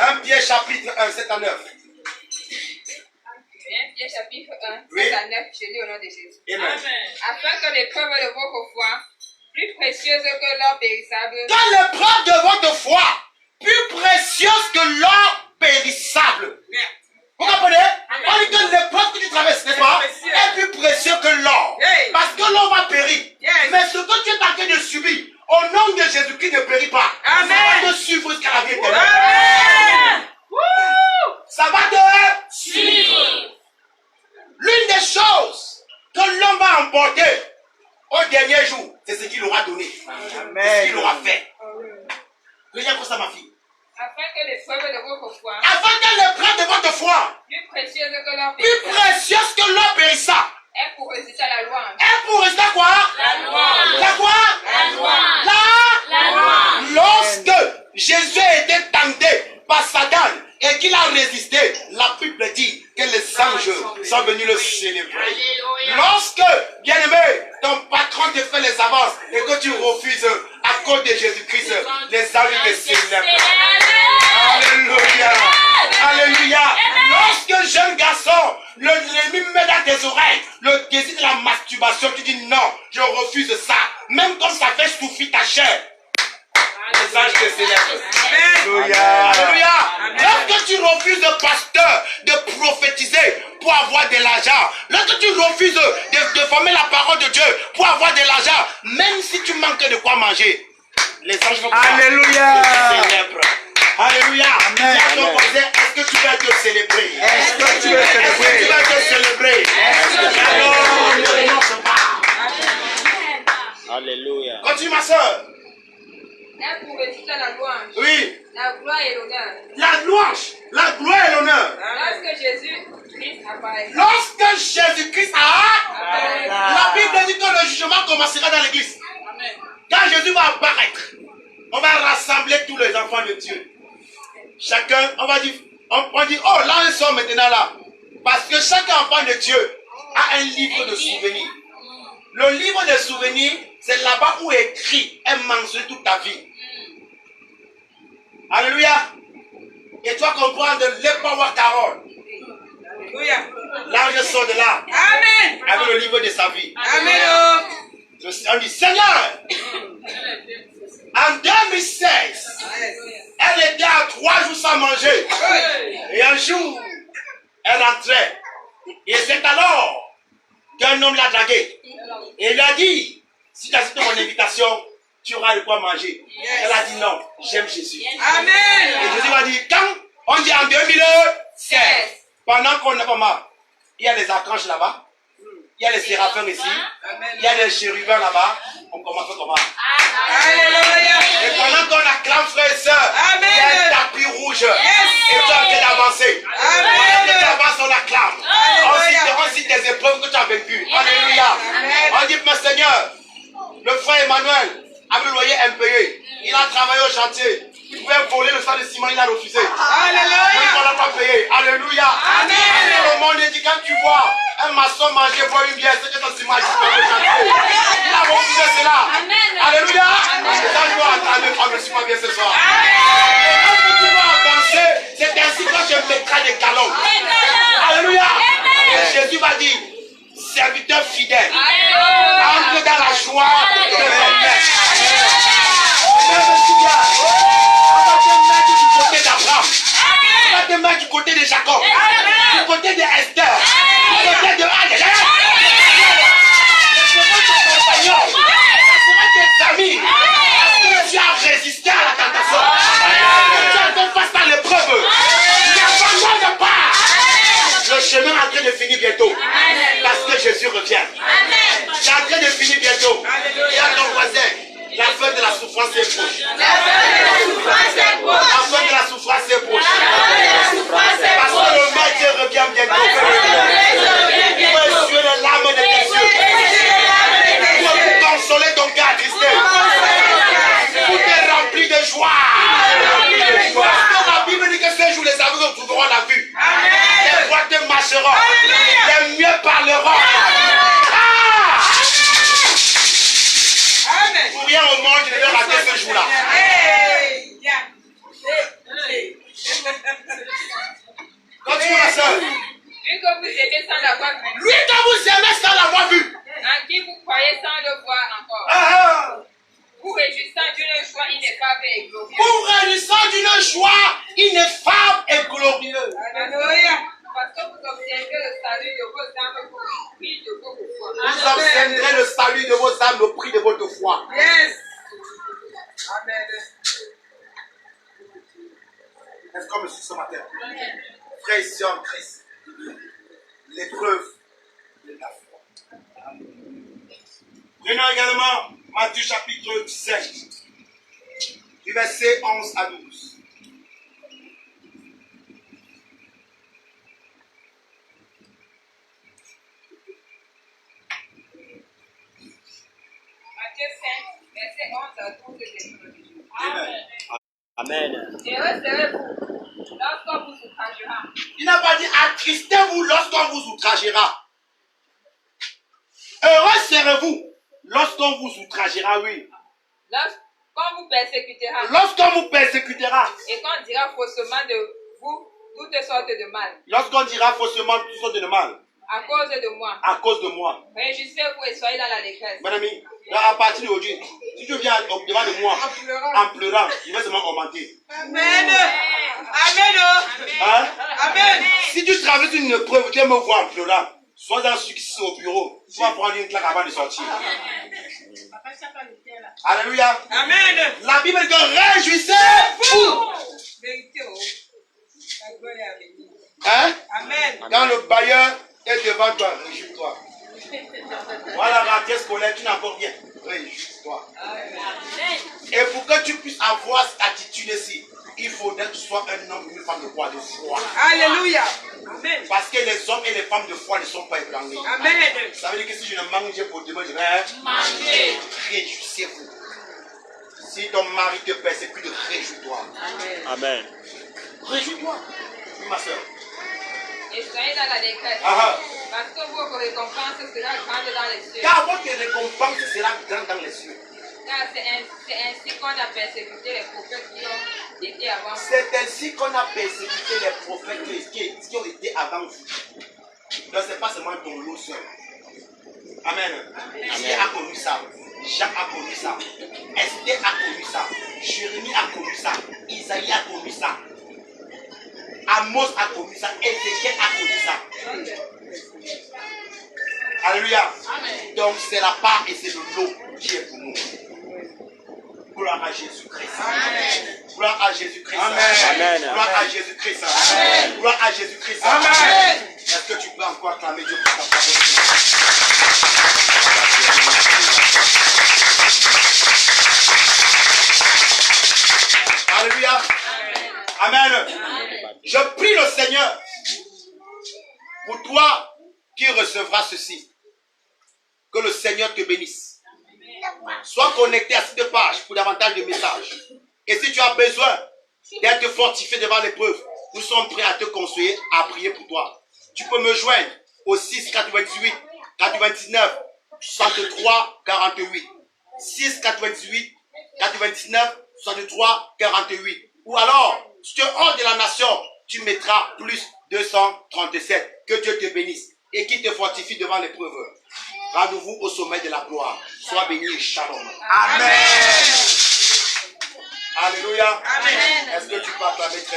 1 1 Pierre chapitre 1, 7 à 9. 1 Pierre chapitre 1, Oui. 7 à 9, je lis au nom de Jésus. Amen. Afin que l'épreuve de votre foi, plus précieuse que l'or périssable, Quand l'épreuve de votre foi, plus précieuse que l'or périssable. Vous comprenez? On dit que l'épreuve que tu traverses, n'est-ce pas, est plus précieux que l'or. Parce que l'or va périr. Mais ce que tu es en train de subir, au nom de Jésus-Christ, ne périt pas. Amen. Ça va te suivre jusqu'à la vie éternelle. Amen. Ça va te suivre. L'une des choses que l'homme va emporter au dernier jour, c'est ce qu'il aura donné. C'est ce qu'il aura fait. Regarde pour ça, ma fille. afin que l'épreuve de votre foi, Afin que l'épreuve de votre foi, plus précieuse que l'or plus périssable, précieuse que l'or périssable, est pour résultat la louange. est pour rester quoi? La louange. La quoi? La louange. La louange. Lorsque Jésus a été tenté par Satan et qu'il a résisté, la Bible dit que les anges sont venus le célébrer. Lorsque, bien-aimé, ton patron te fait les avances et que tu refuses à cause de Jésus-Christ, les anges te célèbrent. Alléluia. Alléluia. Lorsque jeune garçon, l'ennemi met dans tes oreilles le désir de la masturbation, tu dis non, je refuse ça. Même comme ça fait souffrir ta chair. Les anges te célèbrent. Alléluia. Alléluia. Lorsque tu refuses, pasteur, de prophétiser pour avoir de l'argent, lorsque tu refuses de former la parole de Dieu pour avoir de l'argent, même si tu manques de quoi manger, les anges vont Alléluia. te célèbrent. Alléluia. Amen. Dis à ton voisin, est-ce que tu vas te célébrer? Est-ce que tu veux Est-ce que tu célébrer? vas te célébrer? Alors, ne renonce pas. Alléluia. Continue, ma soeur. Est pour résultat la louange, Oui. la gloire et l'honneur. La louange, la gloire et l'honneur. Lorsque Jésus-Christ apparaît. Lorsque Jésus-Christ la Bible dit que le jugement commencera dans l'église. Quand Jésus va apparaître, on va rassembler tous les enfants de Dieu. Chacun, on va dire, on dit, oh là ils sont maintenant là. Parce que chaque enfant de Dieu a un livre de souvenirs. Le livre de souvenirs, c'est là-bas où écrit un mentionné toute ta vie. Alléluia. Et toi comprendre les power Carole. Alléluia. L'ange sort de là Amen. avec le livre de sa vie. Amen. On dit, Seigneur, en 2016, elle était à 3 jours sans manger. Et un jour, elle rentrait. Et c'est alors qu'un homme l'a dragué. Et il lui a dit, si tu acceptes mon invitation, tu auras de quoi manger. Elle a dit non, j'aime Jésus. Amen. Et Jésus m'a dit, quand on dit en 2016, pendant qu'on n'a pas mal, il y a les archanges là-bas, il y a les séraphins ici, il y a les chérubins là-bas, on commence comment? Alléluia. Et pendant qu'on acclame frères et sœurs, il y a un tapis rouge. Et tu es en train d'avancer. Pendant que tu avances, on acclame. On cite des épreuves que tu as vécues. Alléluia. On dit, mais Seigneur, le frère Emmanuel avait le loyer impayé. Il a travaillé au chantier. Il pouvait voler le sac de ciment, il a refusé. Alléluia. On n'a pas payé. Alléluia. Amen. Le monde dit, quand tu vois un maçon manger, boire une bière, c'est que ton ciment a disparu au chantier. Il a refusé cela. Alléluia. Et quand je dois entendre, on ne suis pas bien ce soir. Et quand tu vas avancer, c'est ainsi que je mettrai des galons. Alléluia. Et Jésus va dire, serviteur fidèle, entre dans la joie de ton maître. On va te mettre du côté d'Abraham. On va te mettre du côté de Jacob. Du côté de Esther. Du côté de Adèle. Ce sera tes compagnons. Ce sera tes amis. Parce que tu as résisté à la tentation. Tu as fait face à l'épreuve. N'abandonne pas. Le chemin est en train de finir bientôt. Parce que Jésus revient. C'est en train de finir bientôt. Et à ton voisin, la fin de la souffrance est proche. La fin de la souffrance est proche. Parce que sans l'avoir vu. Lui que vous aimez sans l'avoir vu. En qui vous croyez sans le voir encore. Vous réjouissant d'une joie ineffable et glorieuse. Vous réjouissant d'une joie ineffable et glorieuse. Alléluia. Parce que vous obtiendrez le salut de vos âmes pour le prix de votre foi. Vous obtiendrez le salut de vos âmes au prix de votre foi. Yes. Amen. Est-ce qu'on me suit ce matin? Frères et sœurs en Christ, l'épreuve de la foi. Prenons également Matthieu chapitre 7, du verset 11 à 12. Matthieu 5, verset 11 à 12 de l'Écriture. Amen. Amen. Heureux serez-vous lorsqu'on vous outragera. Il n'a pas dit attristez-vous lorsqu'on vous outragera. Heureux serez-vous lorsqu'on vous outragera, oui. Lorsqu'on vous persécutera. Lorsqu'on vous persécutera. Et qu'on dira faussement de vous toutes sortes de mal. Lorsqu'on dira faussement toutes sortes de mal. À cause de moi. À cause de moi. Réjouissez-vous et soyez dans la détresse. Mon ami, à partir d'aujourd'hui, si tu viens devant de moi en pleurant, je vais seulement augmenter. Amen. Amen. Hein? Amen. Si tu traverses une épreuve, tu me voir en pleurant, sois dans succès au bureau, tu vas prendre une claque avant de sortir. Alléluia. Amen. La Bible dit que réjouissez-vous. Vérité. La gloire est avec nous. Hein? Amen. Quand le bailleur est devant toi, réjouis-toi. Voilà la rentrée scolaire, tu n'as encore rien. Réjouis-toi. Et pour que tu puisses avoir cette attitude-ci, il faudrait que tu sois un homme ou une femme de foi, de foi. Alléluia. Amen. Parce que les hommes et les femmes de foi ne sont pas ébranlés. Amen. Ça veut dire que si je ne mange pour demain, je vais manger. Réjouissez-vous. Si ton mari te persécute, réjouis-toi. Amen. Réjouis-toi. Oui, ma soeur. Et soyez dans la détresse. Parce que votre récompense sera grande dans les cieux. Car votre récompense sera grande dans les cieux. Car c'est ainsi qu'on a persécuté les prophètes qui ont été avant vous. C'est ainsi qu'on a persécuté les prophètes qui ont été avant vous. Donc ce n'est pas seulement ton lot seul. Amen. Pierre a connu ça. Jacques a connu ça. Esther a connu ça. Jérémie a connu ça. Isaïe a connu ça. Amos a connu ça. Ézéchiel a connu ça. Alléluia. Amen. Donc c'est la part et c'est le lot qui est pour nous. Gloire à Jésus-Christ. Amen. Gloire à Jésus-Christ. Amen. Gloire à Jésus-Christ. Amen. Gloire à Jésus-Christ. Amen. Est-ce que tu peux encore acclamer Dieu pour ta parole? Alléluia. Amen. Je prie le Seigneur pour toi qui recevras ceci. Que le Seigneur te bénisse. Sois connecté à cette page pour davantage de messages. Et si tu as besoin d'être fortifié devant l'épreuve, nous sommes prêts à te conseiller, à prier pour toi. Tu peux me joindre au 6 98 99 63 48. 6 98 99 63 48. Ou alors, si tu es hors de la nation, tu mettras plus 237. Que Dieu te bénisse et qu'il te fortifie devant l'épreuve. Rendez-vous au sommet de la gloire. Sois béni et shalom. Amen. Alléluia. Amen. Est-ce que tu peux acclamer très fort?